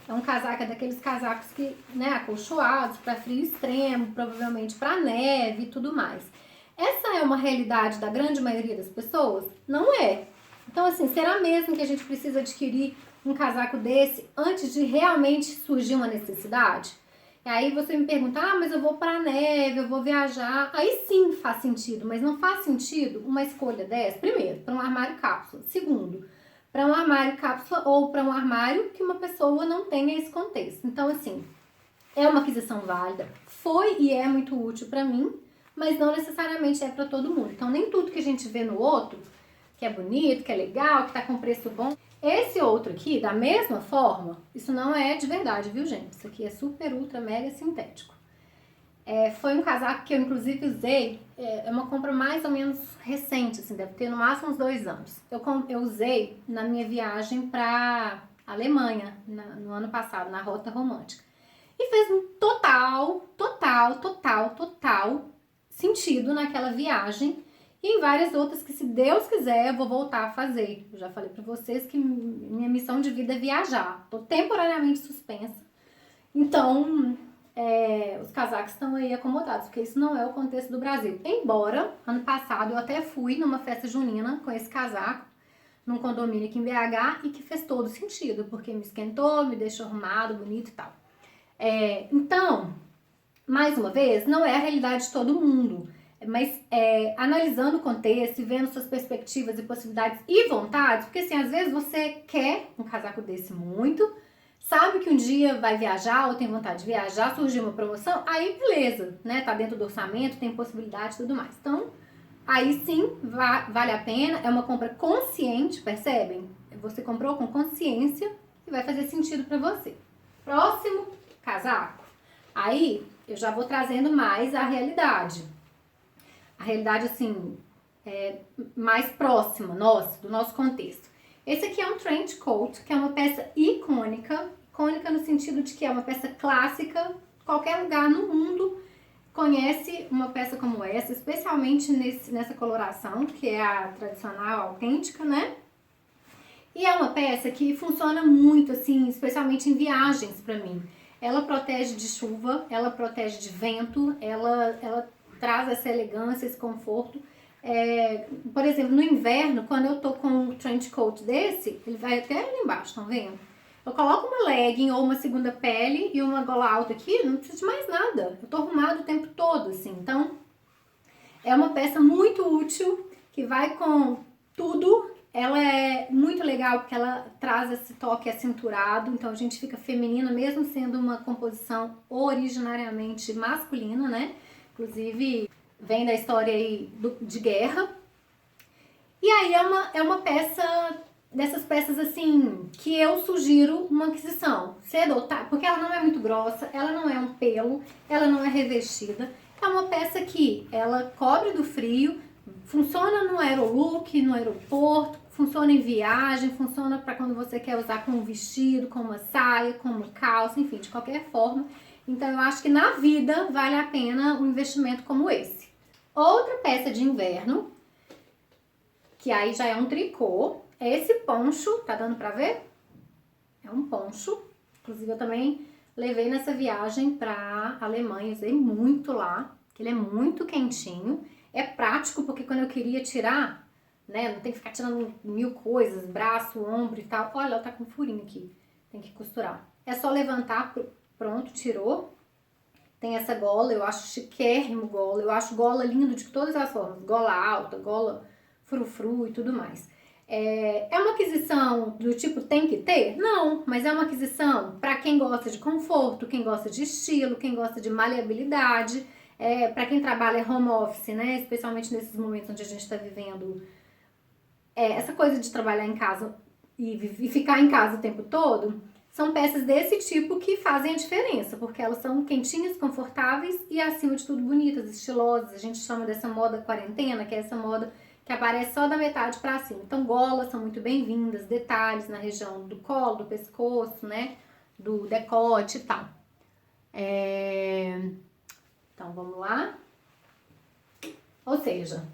É um casaco, é daqueles casacos que, né, acolchoados para frio extremo, provavelmente para neve e tudo mais. Essa é uma realidade da grande maioria das pessoas? Não é. Então, assim, será mesmo que a gente precisa adquirir um casaco desse antes de realmente surgir uma necessidade? E aí você me pergunta, mas eu vou pra neve, eu vou viajar. Aí sim faz sentido, mas não faz sentido uma escolha dessa, primeiro, para um armário cápsula. Segundo, para um armário cápsula ou para um armário que uma pessoa não tenha esse contexto. Então, assim, é uma aquisição válida, foi e é muito útil para mim, mas não necessariamente é para todo mundo. Então, nem tudo que a gente vê no outro, que é bonito, que é legal, que tá com preço bom, esse outro aqui, da mesma forma, isso não é de verdade, viu, gente? Isso aqui é super, ultra, mega sintético. Foi um casaco que eu, inclusive, usei, é uma compra mais ou menos recente, assim, deve ter no máximo uns 2 anos. Eu usei na minha viagem pra Alemanha, no ano passado, na Rota Romântica. E fez um total sentido naquela viagem e em várias outras que, se Deus quiser, eu vou voltar a fazer. Eu já falei pra vocês que minha missão de vida é viajar. Tô temporariamente suspensa. Então, os casacos estão aí acomodados, porque isso não é o contexto do Brasil. Embora, ano passado, eu até fui numa festa junina com esse casaco, num condomínio aqui em BH, e que fez todo sentido, porque me esquentou, me deixou arrumado, bonito e tal. Então, mais uma vez, não é a realidade de todo mundo. Mas analisando o contexto e vendo suas perspectivas e possibilidades e vontades, porque assim, às vezes você quer um casaco desse muito, sabe que um dia vai viajar ou tem vontade de viajar, surgiu uma promoção, aí beleza, né? Tá dentro do orçamento, tem possibilidade e tudo mais. Então, aí sim, vale a pena, é uma compra consciente, percebem? Você comprou com consciência e vai fazer sentido pra você. Próximo casaco. Aí, eu já vou trazendo mais a realidade. A realidade, assim, mais próxima, do nosso contexto. Esse aqui é um trench coat, que é uma peça icônica no sentido de que é uma peça clássica, qualquer lugar no mundo conhece uma peça como essa, especialmente nessa coloração, que é a tradicional, autêntica, né? E é uma peça que funciona muito, assim, especialmente em viagens pra mim. Ela protege de chuva, ela protege de vento, ela traz essa elegância, esse conforto. Por exemplo, no inverno, quando eu tô com um trench coat desse, ele vai até ali embaixo, estão vendo? Eu coloco uma legging ou uma segunda pele e uma gola alta aqui, não preciso de mais nada. Eu tô arrumado o tempo todo, assim. Então, é uma peça muito útil, que vai com tudo. Ela é muito legal porque ela traz esse toque acinturado, então a gente fica feminina, mesmo sendo uma composição originariamente masculina, né? Inclusive, vem da história aí de guerra. E aí é uma peça, dessas peças assim, que eu sugiro uma aquisição, cedo ou tarde, porque ela não é muito grossa, ela não é um pelo, ela não é revestida. É uma peça que ela cobre do frio, funciona no aerolook, no aeroporto, funciona em viagem, funciona para quando você quer usar com um vestido, com uma saia, com uma calça, enfim, de qualquer forma. Então eu acho que na vida vale a pena um investimento como esse. Outra peça de inverno, que aí já é um tricô, é esse poncho, tá dando pra ver? É um poncho, inclusive eu também levei nessa viagem pra Alemanha, usei muito lá, que ele é muito quentinho, é prático porque quando eu queria tirar, né, não tem que ficar tirando mil coisas, braço, ombro e tal, olha, ela tá com um furinho aqui, tem que costurar. É só levantar, pronto, tirou. Tem essa gola, eu acho chiquérrimo gola, eu acho gola lindo de todas as formas, gola alta, gola frufru e tudo mais. É uma aquisição do tipo tem que ter? Não, mas é uma aquisição para quem gosta de conforto, quem gosta de estilo, quem gosta de maleabilidade, para quem trabalha home office, né? Especialmente nesses momentos onde a gente está vivendo essa coisa de trabalhar em casa e ficar em casa o tempo todo. São peças desse tipo que fazem a diferença, porque elas são quentinhas, confortáveis e, acima de tudo, bonitas, estilosas. A gente chama dessa moda quarentena, que é essa moda que aparece só da metade para cima. Então, golas são muito bem-vindas, detalhes na região do colo, do pescoço, né? Do decote e tal. Então, vamos lá. Ou seja,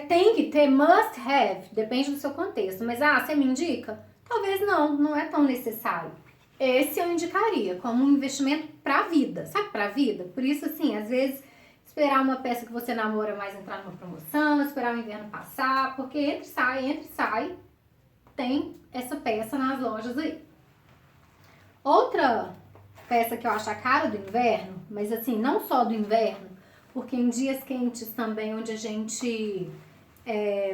tem que ter, must have, depende do seu contexto. Mas, você me indica? Talvez não é tão necessário. Esse eu indicaria como um investimento pra vida, sabe, pra vida? Por isso, assim, às vezes, esperar uma peça que você namora mais entrar numa promoção, esperar o inverno passar, porque entra e sai, tem essa peça nas lojas aí. Outra peça que eu acho a cara do inverno, mas assim, não só do inverno, porque em dias quentes também, onde a gente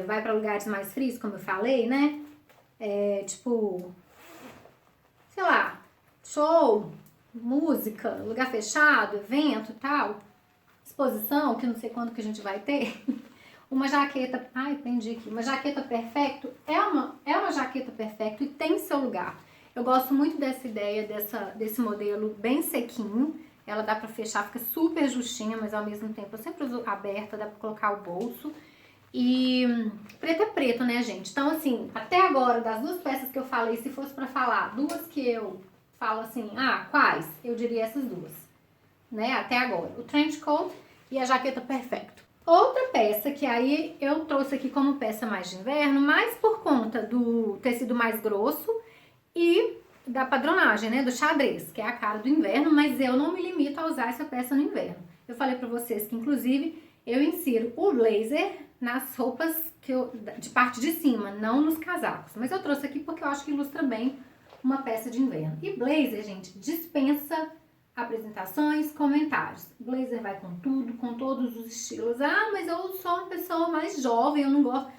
vai pra lugares mais frios, como eu falei, né? Tipo, sei lá, show, música, lugar fechado, evento e tal, exposição, que não sei quando que a gente vai ter. Uma jaqueta, aprendi aqui, uma jaqueta perfecto é uma jaqueta perfecto e tem seu lugar. Eu gosto muito dessa ideia, desse modelo bem sequinho. Ela dá pra fechar, fica super justinha, mas ao mesmo tempo eu sempre uso aberta, dá pra colocar o bolso. E preto é preto, né, gente? Então, assim, até agora, das duas peças que eu falei, se fosse pra falar duas que eu falo assim, quais? Eu diria essas duas, né, até agora. O trench coat e a jaqueta perfecto. Outra peça que aí eu trouxe aqui como peça mais de inverno, mais por conta do tecido mais grosso e da padronagem, né, do xadrez, que é a cara do inverno, mas eu não me limito a usar essa peça no inverno. Eu falei pra vocês que, inclusive, eu insiro o blazer nas roupas de parte de cima, não nos casacos. Mas eu trouxe aqui porque eu acho que ilustra bem uma peça de inverno. E blazer, gente, dispensa apresentações, comentários. Blazer vai com tudo, com todos os estilos. Mas eu sou uma pessoa mais jovem, eu não gosto.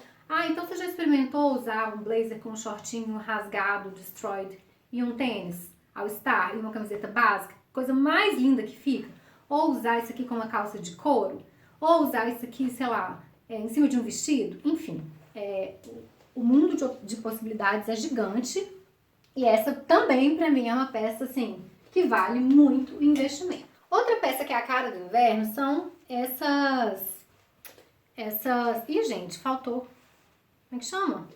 Então você já experimentou usar um blazer com um shortinho rasgado, destroyed, e um tênis All Star e uma camiseta básica? Coisa mais linda que fica. Ou usar isso aqui com uma calça de couro, ou usar isso aqui, sei lá, em cima de um vestido. Enfim, o mundo de possibilidades é gigante. E essa também, pra mim, é uma peça, assim, que vale muito o investimento. Outra peça que é a cara do inverno são essas... Ih, gente, faltou. Como é que chama?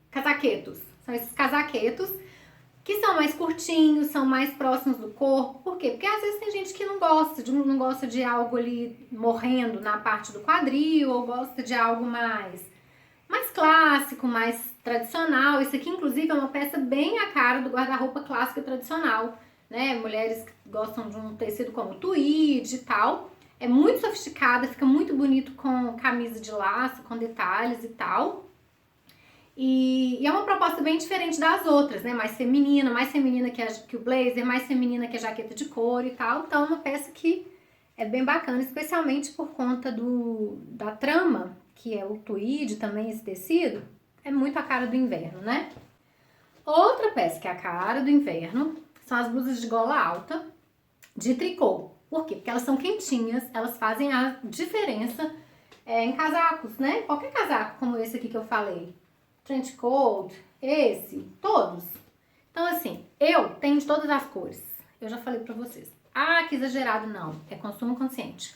Casaquetos. São esses casaquetos que são mais curtinhos, são mais próximos do corpo. Por quê? Porque às vezes tem gente que não gosta de algo ali morrendo na parte do quadril, ou gosta de algo mais clássico, mais tradicional. Isso aqui, inclusive, é uma peça bem a cara do guarda-roupa clássico e tradicional, né? Mulheres que gostam de um tecido como tweed e tal. É muito sofisticada, fica muito bonito com camisa de laço, com detalhes e tal. E é uma proposta bem diferente das outras, né? Mais feminina que o blazer, mais feminina que a jaqueta de couro e tal. Então é uma peça que é bem bacana, especialmente por conta da trama, que é o tweed também, esse tecido, é muito a cara do inverno, né? Outra peça que é a cara do inverno são as blusas de gola alta de tricô. Por quê? Porque elas são quentinhas, elas fazem a diferença em casacos, né? Qualquer casaco como esse aqui que eu falei. Trench coat, esse, todos. Então, assim, eu tenho de todas as cores. Eu já falei pra vocês. Ah, que exagerado, não. É consumo consciente.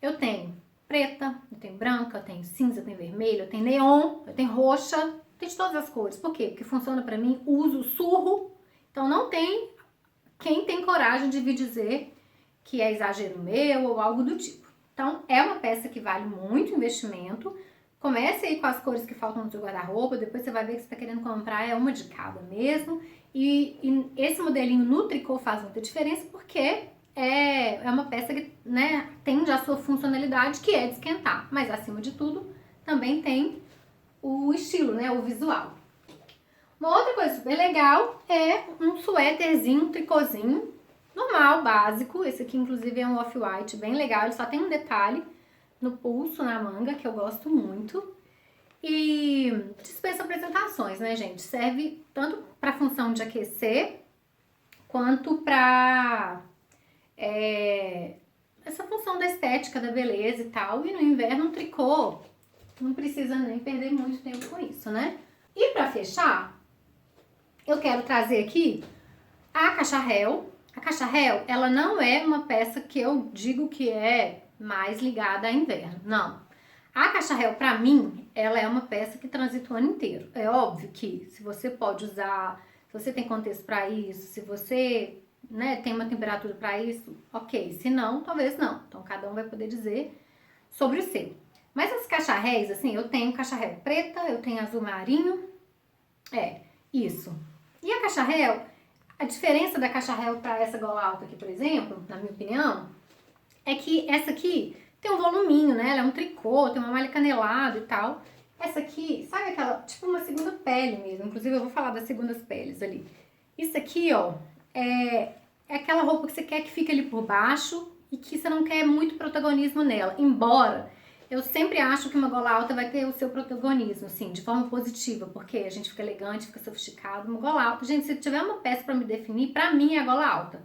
Eu tenho preta, eu tenho branca, eu tenho cinza, eu tenho vermelho, eu tenho neon, eu tenho roxa. Eu tenho de todas as cores. Por quê? Porque funciona pra mim, uso, surro. Então, não tem quem tem coragem de vir dizer que é exagero meu ou algo do tipo. Então, é uma peça que vale muito investimento. Comece aí com as cores que faltam no seu guarda-roupa, depois você vai ver que você está querendo comprar uma de cada mesmo. E esse modelinho no tricô faz muita diferença porque é uma peça que, né, tem já a sua funcionalidade, que é de esquentar. Mas, acima de tudo, também tem o estilo, né, o visual. Uma outra coisa super legal é um suéterzinho, um tricôzinho, normal, básico. Esse aqui, inclusive, é um off-white, bem legal. Ele só tem um detalhe no pulso, na manga, que eu gosto muito. E dispensa apresentações, né, gente? Serve tanto para a função de aquecer, quanto para essa função da estética, da beleza e tal. E no inverno, um tricô, não precisa nem perder muito tempo com isso, né? E para fechar, eu quero trazer aqui a cacharel. A cacharel, ela não é uma peça que eu digo que é mais ligada a inverno, não. A cacharel, pra mim, ela é uma peça que transita o ano inteiro. É óbvio que se você pode usar, se você tem contexto pra isso, se você, né, tem uma temperatura pra isso, ok. Se não, talvez não. Então, cada um vai poder dizer sobre o seu. Mas as cacharréis, assim, eu tenho cacharel preta, eu tenho azul marinho, isso. E a cacharel, a diferença da cacharel pra essa gola alta aqui, por exemplo, na minha opinião, é que essa aqui tem um voluminho, né? Ela é um tricô, tem uma malha canelada e tal. Essa aqui, sabe aquela, tipo uma segunda pele mesmo. Inclusive, eu vou falar das segundas peles ali. Isso aqui, ó, é aquela roupa que você quer que fique ali por baixo e que você não quer muito protagonismo nela. Embora eu sempre acho que uma gola alta vai ter o seu protagonismo, assim, de forma positiva, porque a gente fica elegante, fica sofisticado. Uma gola alta, gente, se tiver uma peça pra me definir, pra mim é a gola alta.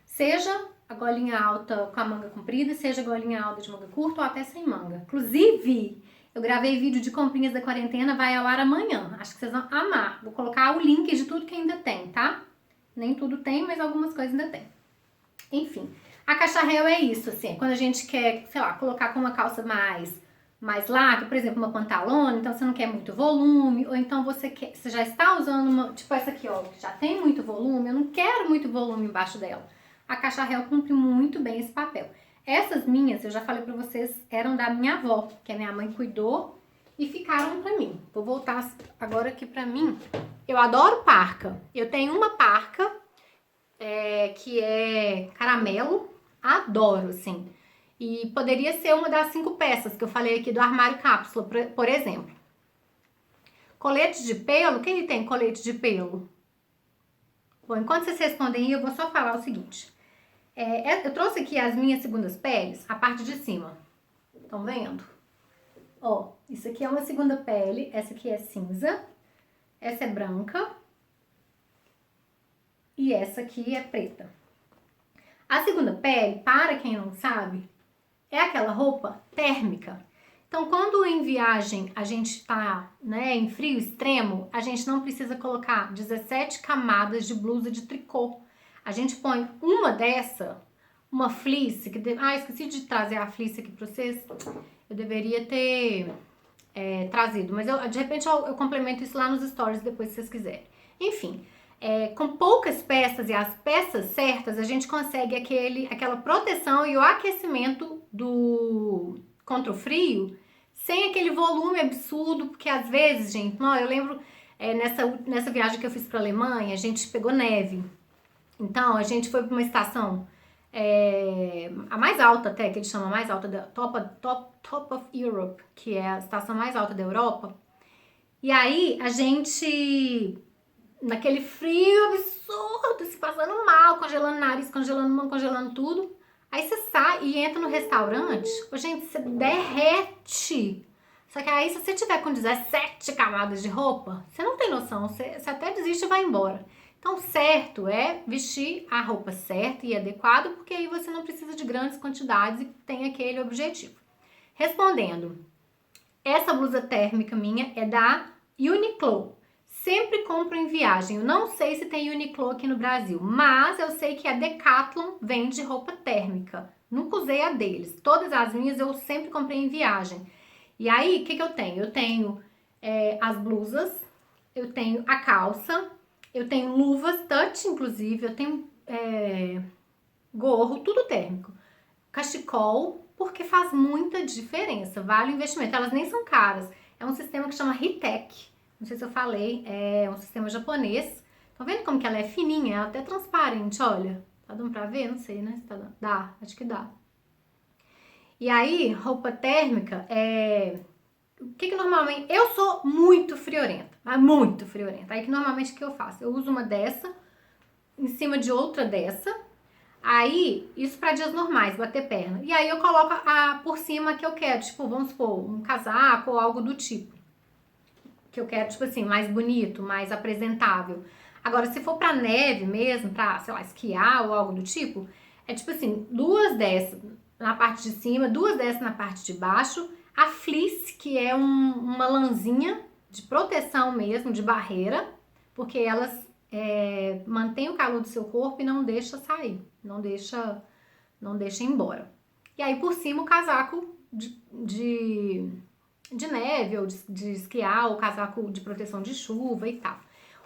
Seja a golinha alta com a manga comprida, seja a golinha alta de manga curta ou até sem manga. Inclusive, eu gravei vídeo de comprinhas da quarentena, vai ao ar amanhã. Acho que vocês vão amar. Vou colocar o link de tudo que ainda tem, tá? Nem tudo tem, mas algumas coisas ainda tem. Enfim, a cacharel é isso, assim, quando a gente quer, sei lá, colocar com uma calça mais larga, por exemplo, uma pantalona, então você não quer muito volume, ou então você já está usando uma, tipo essa aqui, ó, que já tem muito volume, eu não quero muito volume embaixo dela. A cacharel cumpre muito bem esse papel. Essas minhas, eu já falei pra vocês, eram da minha avó, que a minha mãe cuidou e ficaram pra mim. Vou voltar agora aqui pra mim. Eu adoro parca. Eu tenho uma parca que é caramelo. Adoro, assim. E poderia ser uma das 5 peças que eu falei aqui do armário cápsula, por exemplo. Colete de pelo, quem tem colete de pelo? Bom, enquanto vocês respondem aí, eu vou só falar o seguinte. Eu trouxe aqui as minhas segundas peles, a parte de cima. Estão vendo? Ó, isso aqui é uma segunda pele, essa aqui é cinza, essa é branca e essa aqui é preta. A segunda pele, para quem não sabe, é aquela roupa térmica. Então, quando em viagem a gente está, né, em frio extremo, a gente não precisa colocar 17 camadas de blusa de tricô. A gente põe uma dessa, uma fleece, esqueci de trazer a fleece aqui para vocês. Eu deveria ter trazido, mas de repente eu complemento isso lá nos stories depois se vocês quiserem. Enfim, Com poucas peças e as peças certas, a gente consegue aquela proteção e o aquecimento contra o frio, sem aquele volume absurdo, porque às vezes, gente, não, eu lembro nessa viagem que eu fiz para a Alemanha, a gente pegou neve. Então, a gente foi para uma estação, a mais alta até, que eles chamam a mais alta, top of Europe, que é a estação mais alta da Europa. E aí, a gente, naquele frio absurdo, se passando mal, congelando o nariz, congelando mão, congelando tudo. Aí você sai e entra no restaurante, gente, você derrete. Só que aí, se você tiver com 17 camadas de roupa, você não tem noção, você até desiste e vai embora. Então, certo é vestir a roupa certa e adequada, porque aí você não precisa de grandes quantidades e tem aquele objetivo. Respondendo, essa blusa térmica minha é da Uniqlo. Sempre compro em viagem. Eu não sei se tem Uniqlo aqui no Brasil, mas eu sei que a Decathlon vende roupa térmica. Nunca usei a deles. Todas as minhas eu sempre comprei em viagem. E aí, o que eu tenho? Eu tenho as blusas, eu tenho a calça, eu tenho luvas touch, inclusive, eu tenho gorro, tudo térmico. Cachecol, porque faz muita diferença, vale o investimento. Elas nem são caras. É um sistema que chama Hitech. Não sei se eu falei, é um sistema japonês. Estão vendo como que ela é fininha? Ela é até transparente, olha. Tá dando pra ver? Não sei, né? Tá dando. Dá, acho que dá. E aí, roupa térmica, o que normalmente... Eu sou muito friorenta, mas muito friorenta. Aí que normalmente o que eu faço? Eu uso uma dessa, em cima de outra dessa. Aí, isso para dias normais, bater perna. E aí eu coloco por cima que eu quero, tipo, vamos supor, um casaco ou algo do tipo. Que eu quero, tipo assim, mais bonito, mais apresentável. Agora, se for pra neve mesmo, pra, sei lá, esquiar ou algo do tipo, é tipo assim, duas dessas na parte de cima, duas dessas na parte de baixo. A fleece, que é uma lãzinha de proteção mesmo, de barreira, porque elas mantêm o calor do seu corpo e não deixa sair, não deixa ir embora. E aí por cima o casaco de neve ou de esquiar, o casaco de proteção de chuva e tal.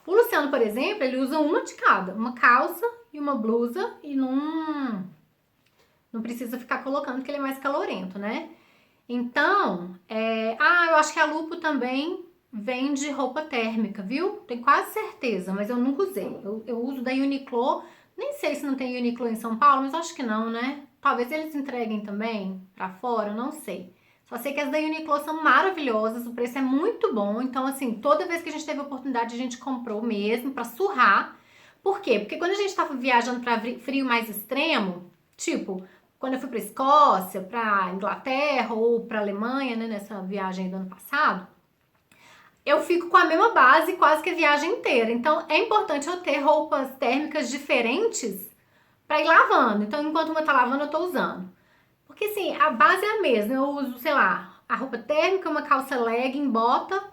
O Luciano, por exemplo, ele usa uma de cada, uma calça e uma blusa e não precisa ficar colocando porque ele é mais calorento, né? Então, eu acho que a Lupo também vende roupa térmica, viu? Tenho quase certeza, mas eu nunca usei. Eu uso da Uniqlo, nem sei se não tem Uniqlo em São Paulo, mas acho que não, né? Talvez eles entreguem também pra fora, não sei. Só sei que as da Uniqlo são maravilhosas, o preço é muito bom, então assim, toda vez que a gente teve a oportunidade, a gente comprou mesmo pra surrar. Por quê? Porque quando a gente tava viajando pra frio mais extremo, tipo, quando eu fui pra Escócia, pra Inglaterra ou pra Alemanha, né, nessa viagem do ano passado, eu fico com a mesma base quase que a viagem inteira. Então, é importante eu ter roupas térmicas diferentes pra ir lavando. Então, enquanto uma tá lavando, eu tô usando. Porque, assim, a base é a mesma. Eu uso, sei lá, a roupa térmica, uma calça legging, bota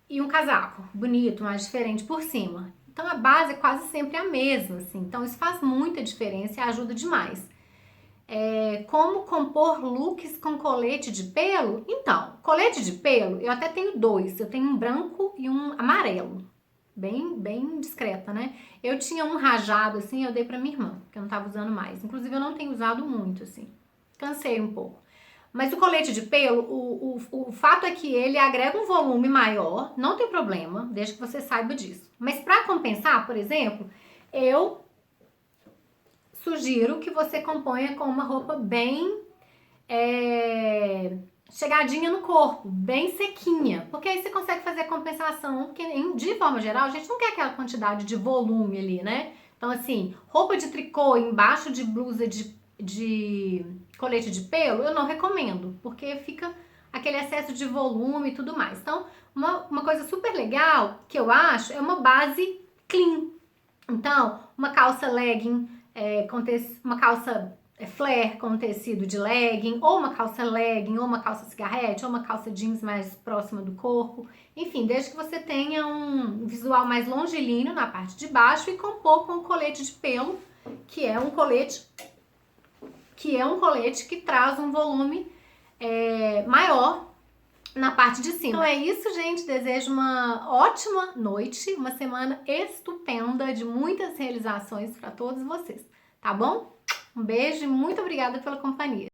e um casaco bonito, mais diferente por cima. Então, a base é quase sempre a mesma, assim. Então, isso faz muita diferença e ajuda demais. Como compor looks com colete de pelo? Então, colete de pelo, eu até tenho dois. Eu tenho um branco e um amarelo. Bem discreta, né? Eu tinha um rajado, assim, eu dei pra minha irmã, que eu não tava usando mais. Inclusive, eu não tenho usado muito, assim. Cansei um pouco. Mas o colete de pelo, o fato é que ele agrega um volume maior, não tem problema, desde que você saiba disso. Mas pra compensar, por exemplo, eu sugiro que você componha com uma roupa bem chegadinha no corpo, bem sequinha, porque aí você consegue fazer a compensação, porque de forma geral a gente não quer aquela quantidade de volume ali, né? Então assim, roupa de tricô embaixo de blusa de colete de pelo, eu não recomendo, porque fica aquele excesso de volume e tudo mais. Então, uma coisa super legal que eu acho é uma base clean. Então, uma calça legging, uma calça flare com tecido de legging, ou uma calça legging, ou uma calça cigarrete, ou uma calça jeans mais próxima do corpo. Enfim, desde que você tenha um visual mais longilíneo na parte de baixo e compor com o colete de pelo, que é um colete que traz um volume maior na parte de cima. Então é isso, gente. Desejo uma ótima noite, uma semana estupenda de muitas realizações para todos vocês, tá bom? Um beijo e muito obrigada pela companhia.